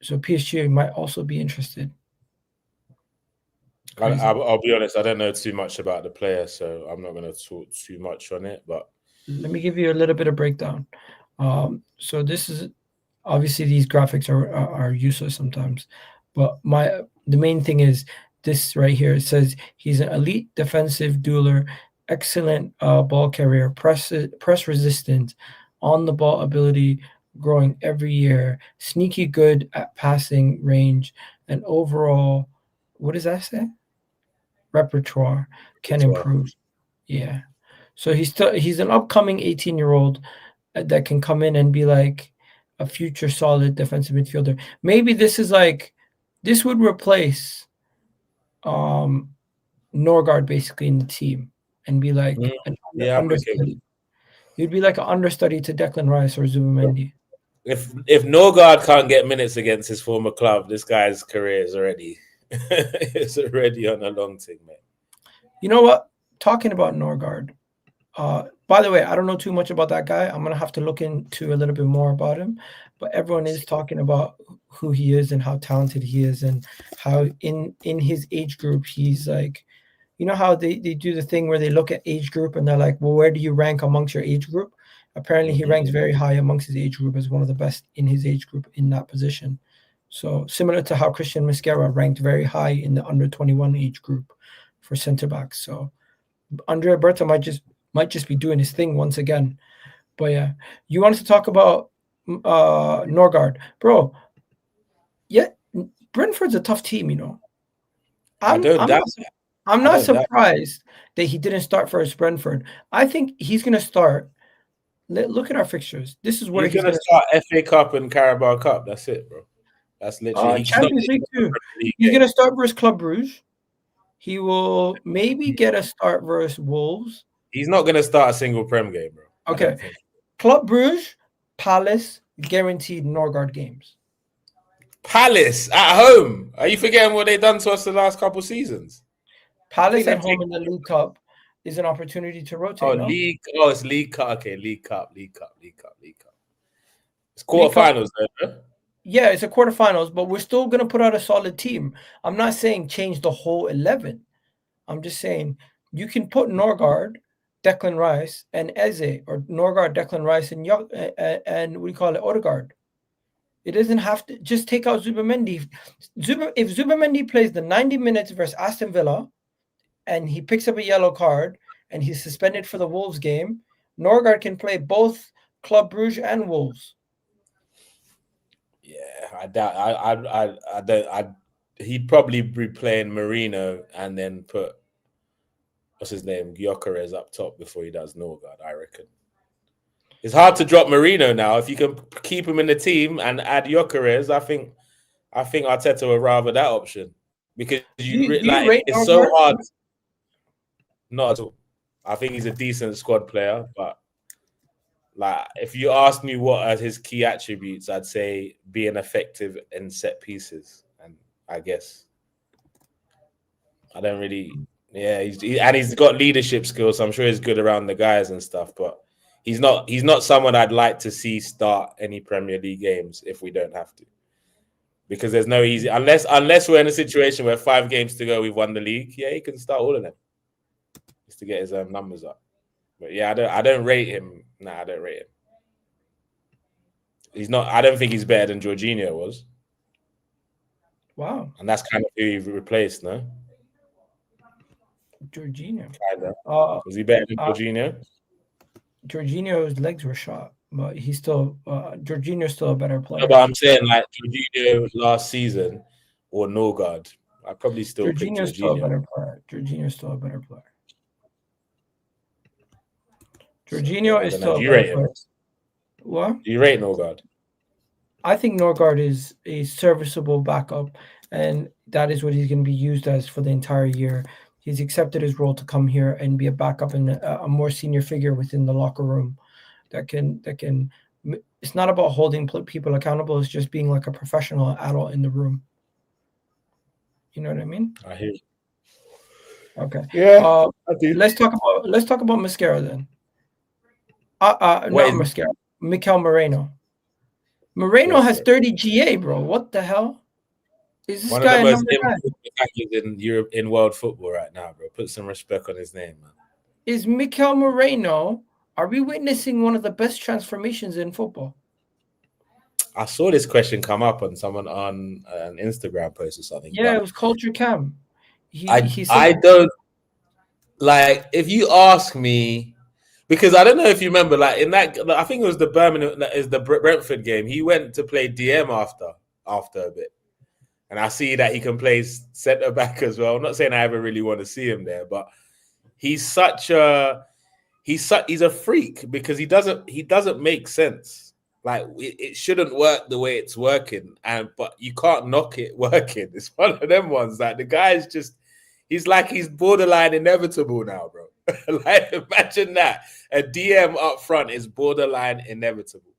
so PSG might also be interested. I'll be honest, I don't know too much about the player, so I'm not going to talk too much on it. But let me give you a little bit of breakdown. So this is obviously these graphics are useless sometimes, but the main thing is this right here. It says he's an elite defensive dueler, excellent ball carrier, press resistant, on the ball ability growing every year, sneaky good at passing range, and overall, what does that say? Repertoire can improve. Yeah. So he's an upcoming 18-year-old that can come in and be like a future solid defensive midfielder. Maybe this would replace Norgaard basically in the team and be like an understudy. You'd be like an understudy to Declan Rice or Zubimendi. If Norgaard can't get minutes against his former club, this guy's career is already it's already on a long thing, man. You know what? Talking about Norgaard. By the way, I don't know too much about that guy. I'm gonna have to look into a little bit more about him. But everyone is talking about who he is and how talented he is, and how in his age group he's like, you know how they do the thing where they look at age group and they're like, well, where do you rank amongst your age group? Apparently, he ranks very high amongst his age group as one of the best in his age group in that position. So similar to how Christian Mosquera ranked very high in the under 21 age group for center backs. So Andrea Berta might just be doing his thing once again. But yeah, you wanted to talk about Norgaard, bro. Yeah, Brentford's a tough team, you know. I'm not surprised that he didn't start for his Brentford. I think he's gonna start. Look at our fixtures. This is where he's gonna start FA Cup and Carabao Cup. That's it, bro. That's literally Champions League too. He's gonna start versus Club Brugge. He will maybe get a start versus Wolves. He's not gonna start a single Prem game, bro. Okay. Club Brugge, Palace, guaranteed Norgaard games. Palace at home. Are you forgetting what they've done to us the last couple seasons? Palace at home in the League Cup is an opportunity to rotate. It's League Cup. Okay, League Cup. It's quarterfinals, though. Yeah, it's a quarterfinals, but we're still gonna put out a solid team. I'm not saying change the whole 11. I'm just saying you can put Norgaard, Declan Rice, and Eze, or Norgaard, Declan Rice, and what do you call it, Odegaard. It doesn't have to just take out Zubimendi. If Zubimendi plays the 90 minutes versus Aston Villa, and he picks up a yellow card, and he's suspended for the Wolves game, Norgaard can play both Club Brugge and Wolves. Yeah, I doubt. I don't. He'd probably be playing Merino and then put what's his name, Gyokeres up top before he does Norgaard. I reckon it's hard to drop Merino now. If you can keep him in the team and add Gyokeres, I think Arteta would rather that option because it's so hard. Not at all. I think he's a decent squad player, but like if you ask me what are his key attributes, I'd say being effective in set pieces, and I guess I don't really. Yeah, he's got leadership skills. So I'm sure he's good around the guys and stuff, but he's not someone I'd like to see start any Premier League games if we don't have to, because there's no easy unless we're in a situation where 5 games to go, we've won the league. Yeah, he can start all of them just to get his numbers up. But yeah, I don't rate him. Nah, I don't rate him. He's not. I don't think he's better than Jorginho was. Wow. And that's kind of who he replaced, no? Jorginho. Kinda. Was he better than Jorginho? Jorginho's legs were shot, but he's still Jorginho's still a better player. No, but I'm saying like Jorginho last season or Norgaard. I probably still pick Jorginho. Still a better player. Jorginho's still a better player. Jorginho is still a better player. What? Do you rate Norgaard? I think Norgaard is a serviceable backup, and that is what he's going to be used as for the entire year. He's accepted his role to come here and be a backup and a more senior figure within the locker room that can. It's not about holding people accountable. It's just being like a professional adult in the room. You know what I mean? I hear you. Okay. Yeah. I do. Let's talk about Mosquera then. Not Mosquera. Mikel Merino. Merino has 30 GA, bro. What the hell? Is this one guy of the most important in Europe in world football right now, bro? Put some respect on his name, man. Is Mikel Merino? Are we witnessing one of the best transformations in football? I saw this question come up on someone on an Instagram post or something. Yeah, it was Culture Cam. I don't like if you ask me. Because I don't know if you remember, like in that, I think it was the Brentford game. He went to play DM after a bit, and I see that he can play centre back as well. I'm not saying I ever really want to see him there, but he's a freak because he doesn't make sense. Like it shouldn't work the way it's working, but you can't knock it working. It's one of them ones that the guy's just he's borderline inevitable now, bro. Like imagine that. A DM up front is borderline inevitable.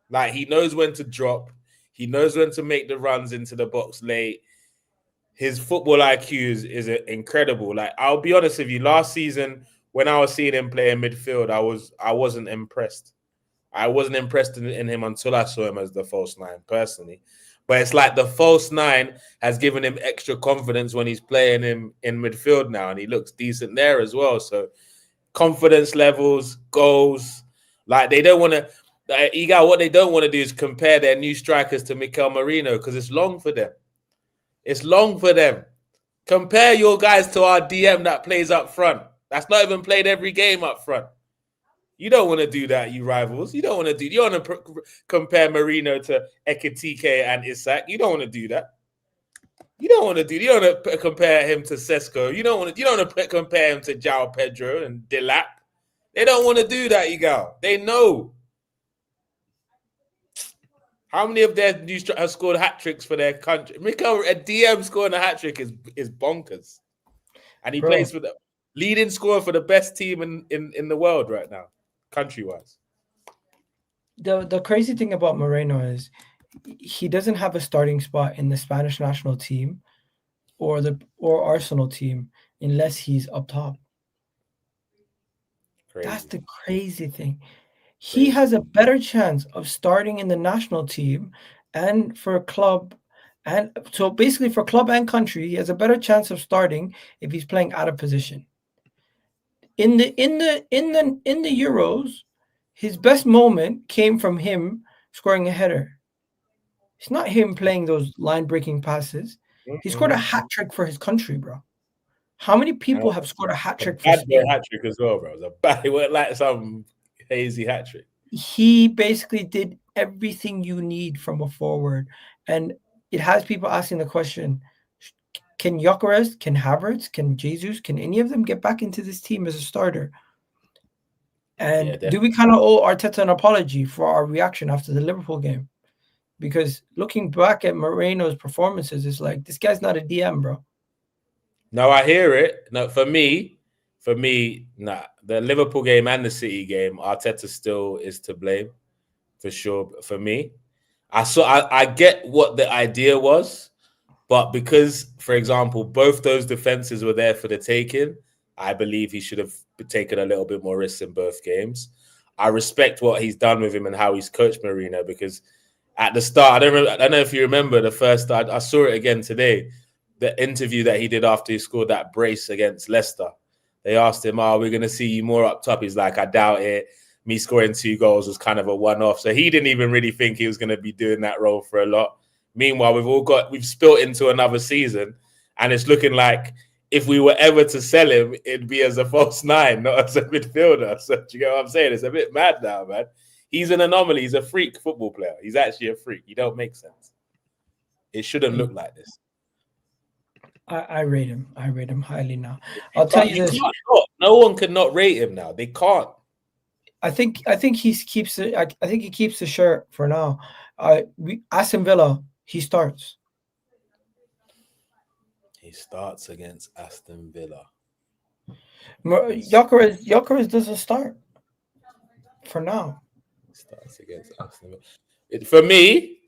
Like he knows when to drop. He knows when to make the runs into the box late. His football IQ is incredible. Like I'll be honest with you, last season when I was seeing him play in midfield, I wasn't impressed. I wasn't impressed in him until I saw him as the false 9 personally. But it's like the false 9 has given him extra confidence when he's playing him in midfield now, and he looks decent there as well. So confidence levels, goals, like they don't want to. What they don't want to do is compare their new strikers to Mikel Merino because it's long for them. It's long for them. Compare your guys to our DM that plays up front. That's not even played every game up front. You don't want to do that, you rivals. You don't want to compare Merino to Ekitike and Isak. You don't want to do that. You don't want to compare him to Sesko. You don't want to compare him to João Pedro and Delap. They don't want to do that, Igal. They know. How many of their new have scored hat-tricks for their country? Mikel, a DM scoring a hat-trick is bonkers. And he plays for the leading scorer for the best team in the world right now, country-wise. The crazy thing about Moreno is he doesn't have a starting spot in the Spanish national team or Arsenal team unless he's up top. Crazy. That's the crazy thing. He has a better chance of starting in the national team and for club, and so basically for club and country, he has a better chance of starting if he's playing out of position. In the Euros, his best moment came from him scoring a header. It's not him playing those line-breaking passes. He scored a hat trick for his country, bro. How many people have scored a hat trick for Spain? Hat trick as well, bro. It wasn't like some hazy hat trick. He basically did everything you need from a forward, and it has people asking the question: can Gyokeres, can Havertz, can Jesus, can any of them get back into this team as a starter? And do we kind of owe Arteta an apology for our reaction after the Liverpool game? Because looking back at Moreno's performances, it's like, this guy's not a DM, bro. No, I hear it. No, for me, For me, nah. The Liverpool game and the City game, Arteta still is to blame, for sure. For me, I get what the idea was, but because, for example, both those defenses were there for the taking, I believe he should have taken a little bit more risks in both games. I respect what he's done with him and how he's coached Merino, because at the start, I don't know if you remember the first start. I saw it again today. The interview that he did after he scored that brace against Leicester. They asked him, "Oh, we're going to see you more up top." He's like, "I doubt it. Me scoring 2 goals was kind of a one-off." So he didn't even really think he was going to be doing that role for a lot. Meanwhile, we've spilt into another season, and it's looking like if we were ever to sell him, it'd be as a false 9, not as a midfielder. So do you get what I'm saying? It's a bit mad now, man. He's an anomaly. He's a freak football player. He's actually a freak. He don't make sense. It shouldn't look like this. I rate him. I rate him highly now. I'll tell you this. No one can not rate him now. They can't. I think he keeps it. I think he keeps the shirt for now. Aston Villa, he starts. He starts against Aston Villa. Gyokeres doesn't start for now. He starts against Aston Villa. For me,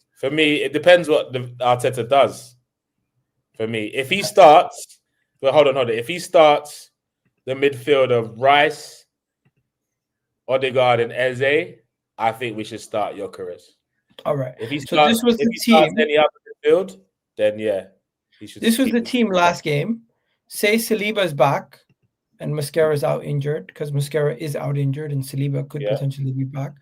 it depends what the Arteta does. For me, if he starts, well, hold on. If he starts the midfield of Rice, Odegaard, and Eze, I think we should start Gyokeres. All right. If he starts, starts any other midfield, then yeah, he should. This was the team last game. Say Saliba is back and Mosquera is out injured, because Mosquera is out injured and Saliba could potentially be back.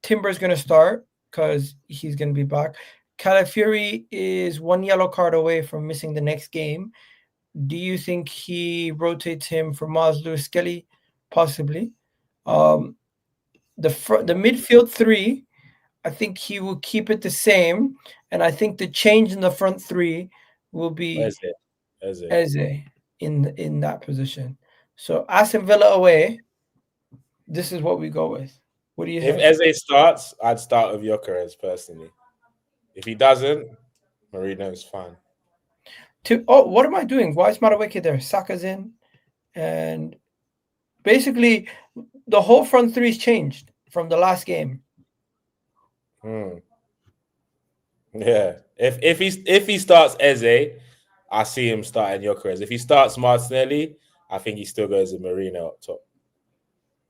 Timber's going to start because he's going to be back. Calafiori is 1 yellow card away from missing the next game. Do you think he rotates him for Miles Lewis-Skelly? Possibly. The midfield 3, I think he will keep it the same, and I think the change in the front 3 will be Eze in that position. So Aston Villa away, this is what we go with. What do you think? If Eze starts, I'd start with Gyokeres personally. If he doesn't, Merino is fine. What am I doing? Why is Madueke there? Saka's in. And basically, the whole front 3's changed from the last game. Yeah. If he starts Eze, I see him starting Gyokeres. If he starts Martinelli, I think he still goes with Merino up top.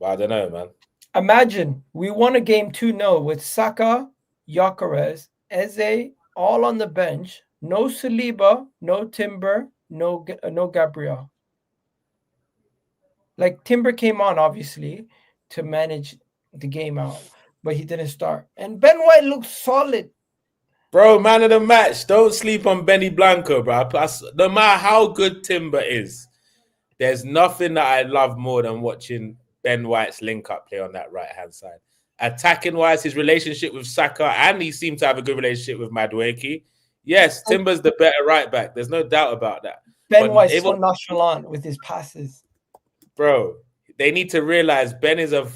But I don't know, man. Imagine we won a game 2-0 with Saka, Gyokeres, Eze, all on the bench. No Saliba, no Timber, no Gabriel. Like, Timber came on, obviously, to manage the game out, but he didn't start. And Ben White looks solid. Bro, man of the match. Don't sleep on Benny Blanco, bro. No matter how good Timber is, there's nothing that I love more than watching Ben White's link-up play on that right-hand side. Attacking-wise, his relationship with Saka, and he seemed to have a good relationship with Madueke. Yes, Timber's the better right-back. There's no doubt about that. Ben White's so nonchalant with his passes. Bro, they need to realize Ben is an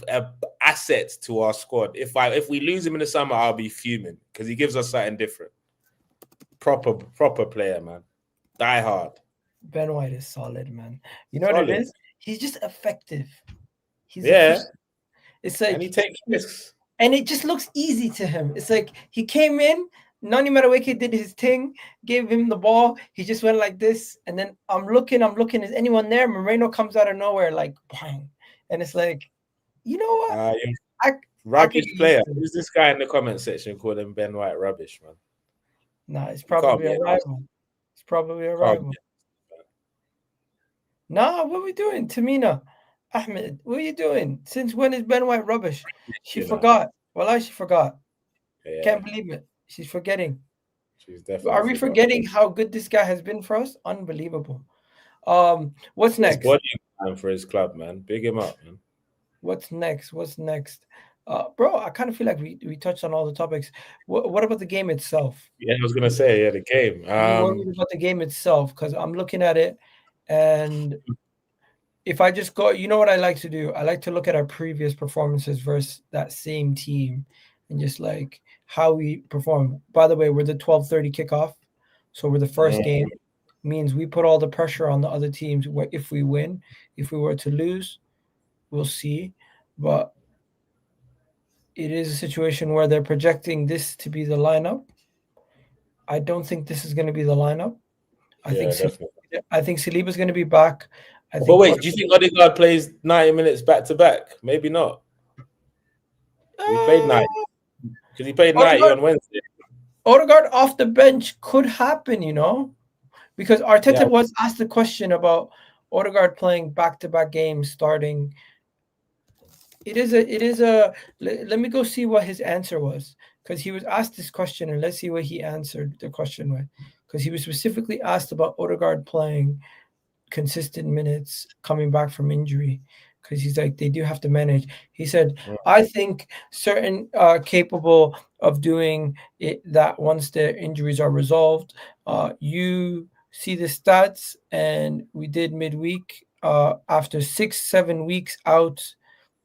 asset to our squad. If we lose him in the summer, I'll be fuming because he gives us something different. Proper player, man. Die hard. Ben White is solid, man. You know what it is? He's just effective. It's like, and he takes risks. And it just looks easy to him. It's like he came in, Nani Madueke did his thing, gave him the ball. He just went like this. And then I'm looking, is anyone there? Moreno comes out of nowhere, like, bang. And it's like, you know what? Rubbish player. Who's this guy in the comment section calling Ben White rubbish, man? Nah, it's probably a rival. It's probably a rival. Nah, what are we doing? Tamina, Ahmed, what are you doing? Since when is Ben White rubbish? She forgot. Well, she forgot. Yeah. Can't believe it. She's forgetting. She's definitely. Are we forgetting how good this guy has been for us? Unbelievable. What's next? What are you for his club, man? Big him up, man. What's next? Bro, I kind of feel like we touched on all the topics. What about the game itself? Yeah, I was gonna say, the game. What about the game itself? Because I'm looking at it, and if I just go, you know what I like to do? I like to look at our previous performances versus that same team, and just like how we perform. By the way, we're the 12:30 kickoff, so we're the first game. means we put all the pressure on the other teams. If we win, if we were to lose, we'll see. But it is a situation where they're projecting this to be the lineup. I don't think this is going to be the lineup. I think Saliba is going to be back. But wait, do you think Odegaard plays 90 minutes back to back? Maybe not. We played 90 because he played 90 on Wednesday. Odegaard off the bench could happen, because Arteta was asked the question about Odegaard playing back-to-back games starting. Let me go see what his answer was, because he was asked this question, and let's see what he answered the question with, because he was specifically asked about Odegaard playing consistent minutes coming back from injury, because he's like, they do have to manage. He said, I think certain capable of doing it, that once their injuries are resolved. You see the stats, and we did midweek after 6-7 weeks out.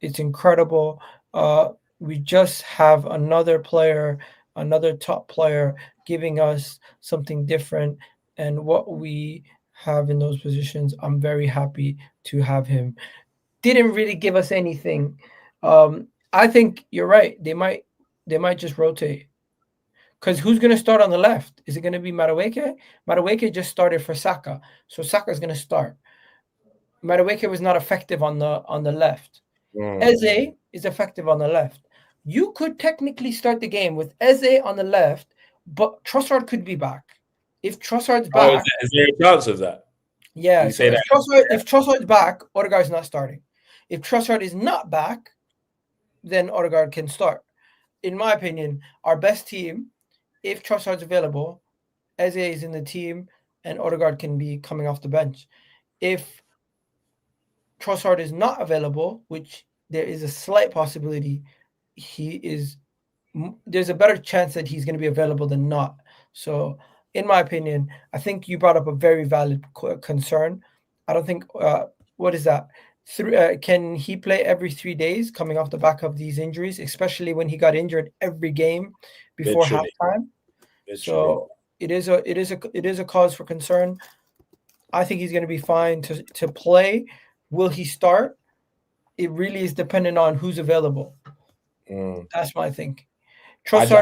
It's incredible. We just have another top player giving us something different, and what we have in those positions, I'm very happy to have him. Didn't really give us anything. I think you're right. They might just rotate. Because who's going to start on the left? Is it going to be Madueke? Madueke just started for Saka, so Saka's going to start. Madueke was not effective on the left. Eze is effective on the left. You could technically start the game with Eze on the left, but Trossard could be back. If Trossard's back, is there a chance of that? Yeah. So if Trossard's back, Odegaard's not starting. If Trossard is not back, then Odegaard can start. In my opinion, our best team, if Trossard's available, Eze is in the team, and Odegaard can be coming off the bench. If Trossard is not available, which there is a slight possibility, there's a better chance that he's going to be available than not. So, in my opinion, I think you brought up a very valid concern. I don't think, what is that? Can he play every 3 days coming off the back of these injuries, especially when he got injured every game before halftime? So it is a cause for concern. I think he's going to be fine to play. Will he start? It really is dependent on who's available. That's my thinking. Trossard,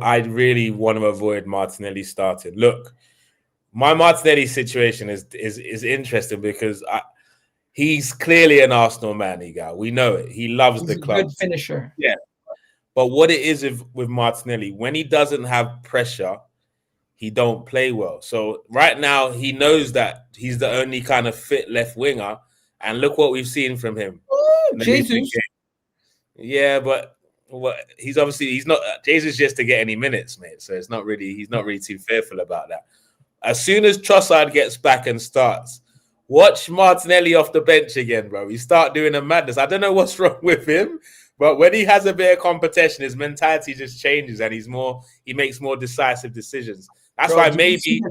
I really want to avoid Martinelli starting. Look, my Martinelli situation is interesting because he's clearly an Arsenal man, we know it. He loves the club. Good finisher. Yeah. But what it is with Martinelli, when he doesn't have pressure, he don't play well. So right now, he knows that he's the only kind of fit left winger. And look what we've seen from him. Jesus. Yeah, but he's not Jesus just to get any minutes, mate. So he's not really too fearful about that. As soon as Trossard gets back and starts, watch Martinelli off the bench again, bro. He start doing a madness. I don't know what's wrong with him, but when he has a bit of competition, his mentality just changes and he makes more decisive decisions. That's why maybe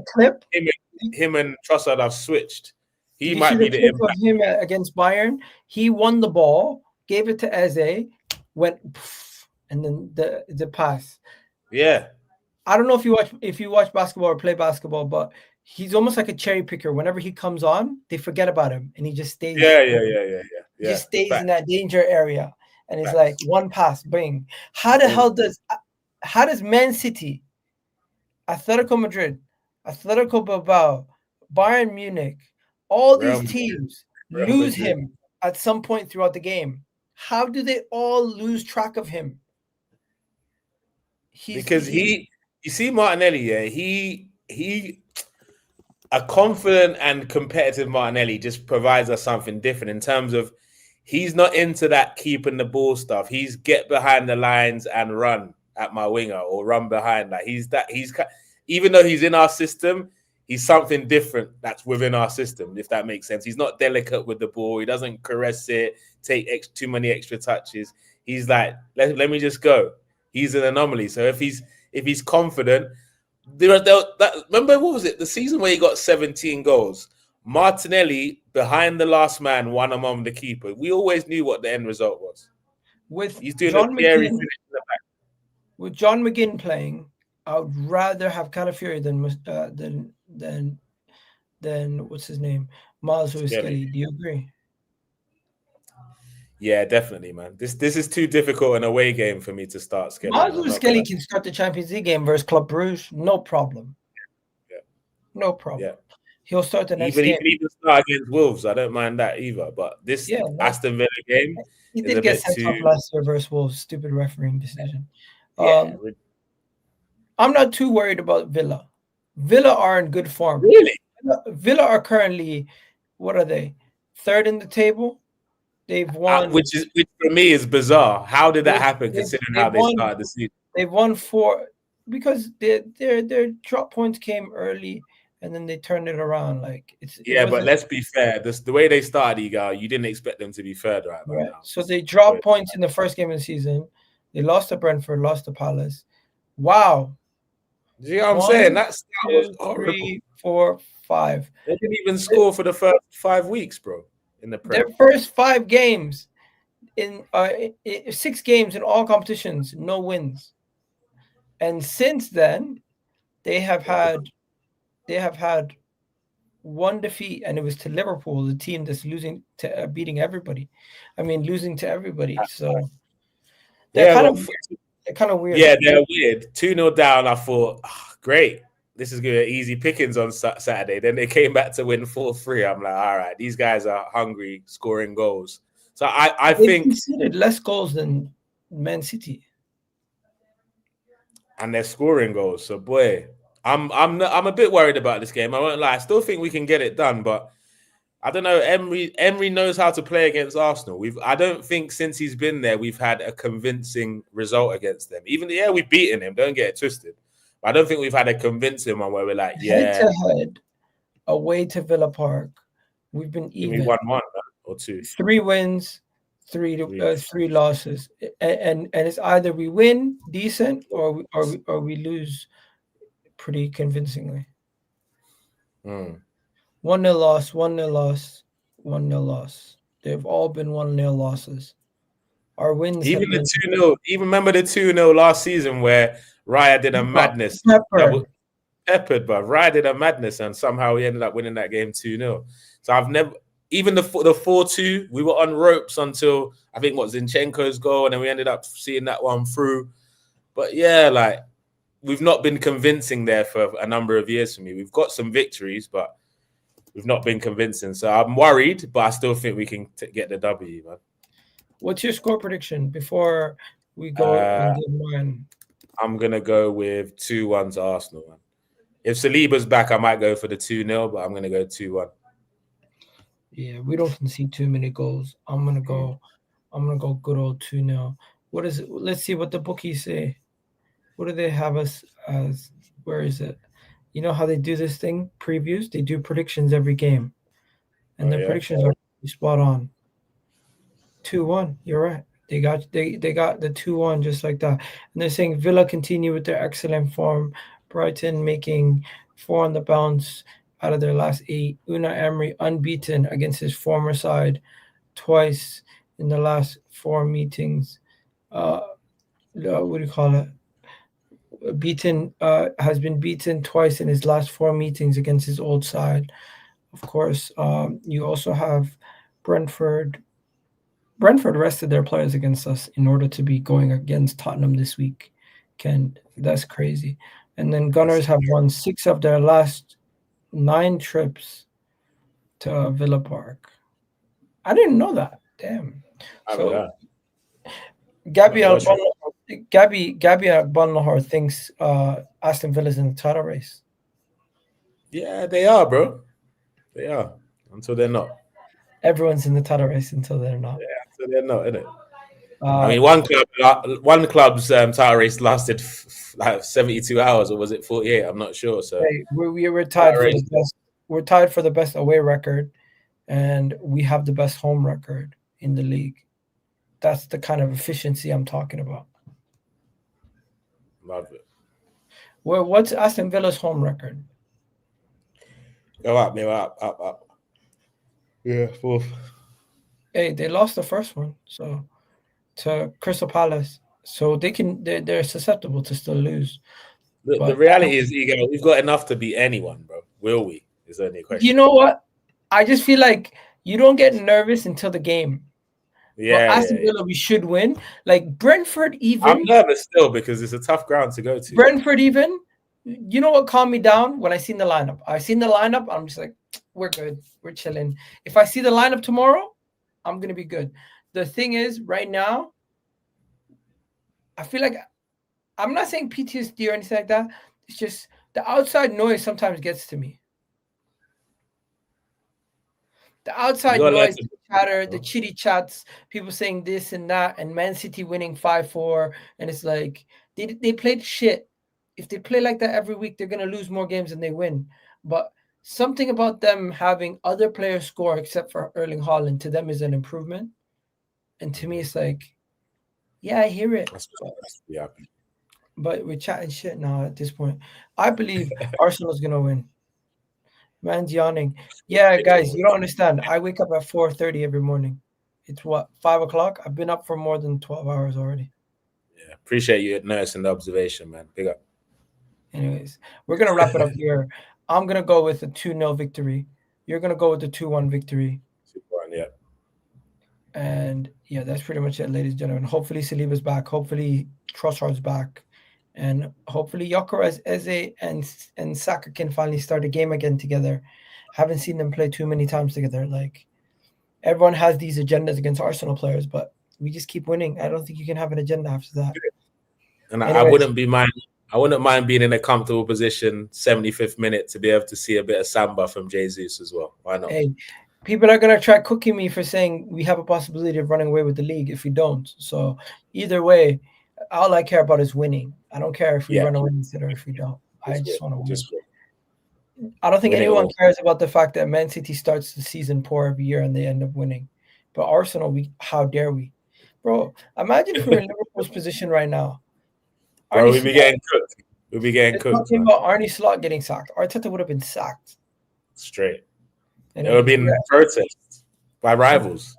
him and Trossard have switched. He might be the impact. Of him against Bayern. He won the ball, gave it to Eze, went, and then the pass. Yeah. I don't know if you watch basketball or play basketball, but he's almost like a cherry picker. Whenever he comes on, they forget about him, and he just stays. Yeah. He just stays in that danger area, and it's like one pass, bing. How does Man City, Atletico Madrid, Atletico Bilbao, Bayern Munich, all these teams lose him at some point throughout the game? How do they all lose track of him? You see Martinelli, he a confident and competitive Martinelli just provides us something different in terms of he's not into that keeping the ball stuff. He's get behind the lines and run at my winger or run behind. Like he's even though he's in our system, he's something different that's within our system, if that makes sense. He's not delicate with the ball. He doesn't caress it, take too many extra touches. He's like, let me just go. He's an anomaly. So if he's confident, remember what was it? The season where he got 17 goals. Martinelli behind the last man, one among the keeper. We always knew what the end result was. With he's doing John a scary finish in the back. With John McGinn playing, I would rather have Calafiori than what's his name, Miles Skelly. Do you agree? Yeah, definitely, man. This is too difficult an away game for me to start Skelly. Miles Skelly can start the Champions League game versus Club Brugge, no problem. Yeah. No problem. Yeah. He'll start the next game. He can even start against Wolves. I don't mind that either. But this Aston Villa game, he did get sent off last year versus Wolves. Stupid refereeing decision. I'm not too worried about Villa. Villa are in good form. Really? Villa are currently, what are they? Third in the table. They've won, which for me is bizarre. How did that happen? Considering how they started the season, they've won 4 because their drop points came early and then they turned it around. Like but let's be fair. The way they started, you didn't expect them to be third right now. So they dropped points in the first game of the season. They lost to Brentford, lost to Palace. Wow. Do you know what I'm saying? That was 3, 4, 5. They didn't even score for the first 5 weeks, bro. In the Prem. Their first 5 games in 6 games in all competitions, no wins. And since then, they have had 1 defeat, and it was to Liverpool, the team that's losing to beating everybody. I mean, losing to everybody. So they're kind of weird. Yeah, they're weird. 2-0 down. I thought, great. This is good. Easy pickings on Saturday. Then they came back to win 4-3. I'm like, all right, these guys are hungry, scoring goals. So I think conceded less goals than Man City, and they're scoring goals. So boy, I'm a bit worried about this game. I won't lie. I still think we can get it done, but I don't know. Emery knows how to play against Arsenal. I don't think since he's been there we've had a convincing result against them. Even we've beaten him. Don't get it twisted. I don't think we've had a convincing one where we're like, head-to-head away to Villa Park. We've been even. We won 1 or 2. 3 wins, 3 losses, and it's either we win decent or we lose pretty convincingly. 1-0 loss, 1-0 loss, 1-0 loss. They've all been 1-0 losses. Our wins. Even the 2-0. Even remember the 2-0 last season where Raya did a madness. Peppered, but Raya did a madness, and somehow we ended up winning that game 2-0. So I've never, even the 4-2, we were on ropes until I think Zinchenko's goal, and then we ended up seeing that one through. But yeah, like we've not been convincing there for a number of years for me. We've got some victories, but we've not been convincing. So I'm worried, but I still think we can get the W, man. What's your score prediction before we go and give mine? I'm going to go with 2-1 to Arsenal, man. If Saliba's back, I might go for the 2-0, but I'm going to go 2-1. Yeah, we don't concede too many goals. I'm going to go good old 2-0. What is it? Let's see what the bookies say. What do they have us as? Where is it? You know how they do this thing? Previews? They do predictions every game. And their predictions are spot on. 2-1. You're right. They got the 2-1 just like that. And they're saying Villa continue with their excellent form. Brighton making 4 on the bounce out of their last 8. Unai Emery unbeaten against his former side twice in the last 4 meetings. What do you call it? Has been beaten twice in his last 4 meetings against his old side. Of course, you also have Brentford. Brentford rested their players against us in order to be going against Tottenham this week. That's crazy. And then Gunners have won 6 of their last 9 trips to Villa Park. I didn't know that. Damn. So Gabby Bonlahor thinks Aston Villa's in the title race. Yeah, they are, bro. They are. Until they're not. Everyone's in the title race until they're not. Yeah, until they're not, isn't it? I mean, one club's title race lasted like 72 hours, or was it 48? I'm not sure. So we were tied for the best. We're tied for the best away record, and we have the best home record in the league. That's the kind of efficiency I'm talking about. Love it. Well, what's Aston Villa's home record? Go up, man. Up. Yeah, 4th. Hey, they lost the first one, so to Crystal Palace. So they're susceptible to still lose. The reality is, Ego, we've got enough to beat anyone, bro. Will we? Is the only question. You know what? I just feel like you don't get nervous until the game. Yeah, but Aston Villa, we should win. Like Brentford, even. I'm nervous still because it's a tough ground to go to. Brentford, even. You know what calmed me down? When I seen the lineup. I seen the lineup. I'm just like, we're good. We're chilling. If I see the lineup tomorrow, I'm gonna be good. The thing is, right now, I feel like I'm not saying PTSD or anything like that. It's just the outside noise sometimes gets to me. The outside noise, the chatter, the chitty chats, people saying this and that, and Man City winning 5-4, and it's like they played shit. If they play like that every week, they're gonna lose more games than they win. But something about them having other players score except for Erling Haaland to them is an improvement. And to me, it's like, yeah, I hear it. Yeah. But we're chatting shit now at this point. I believe Arsenal's gonna win. Man's yawning. Yeah, guys, you don't understand. I wake up at 4:30 every morning. It's what, 5 o'clock? I've been up for more than 12 hours already. Yeah, appreciate you noticing the observation, man. Big up. Anyways, we're gonna wrap it up here. I'm gonna go with a 2-0 victory. You're gonna go with the 2-1 victory. 2-1, yeah. And yeah, that's pretty much it, ladies and gentlemen. Hopefully Saliba's back. Hopefully Trossard's back. And hopefully gyokeres, Eze, and Saka can finally start a game again together. Haven't seen them play too many times together. Like, everyone has these agendas against Arsenal players, but we just keep winning. I don't think you can have an agenda after that. And I wouldn't mind being in a comfortable position, 75th minute, to be able to see a bit of samba from Jesus as well. Why not? Hey, people are gonna try cooking me for saying we have a possibility of running away with the league if we don't. So either way, all I care about is winning. I don't care if we run away with it or if we don't. I just want to win. I don't think anyone cares about the fact that Man City starts the season poor every year and they end up winning. But Arsenal, how dare we? Bro, imagine if we were in Liverpool's position right now. Bro, we'd be getting cooked. We'd be getting cooked. Talking about Arne Slot getting sacked. Arteta would have been sacked. Straight. And it would have been protests by rivals.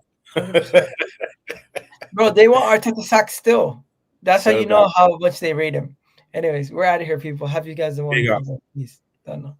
Bro, they want Arteta sacked still. That's how you know how much they rate him. Anyways, we're out of here, people. Have you guys the one. Peace. Done.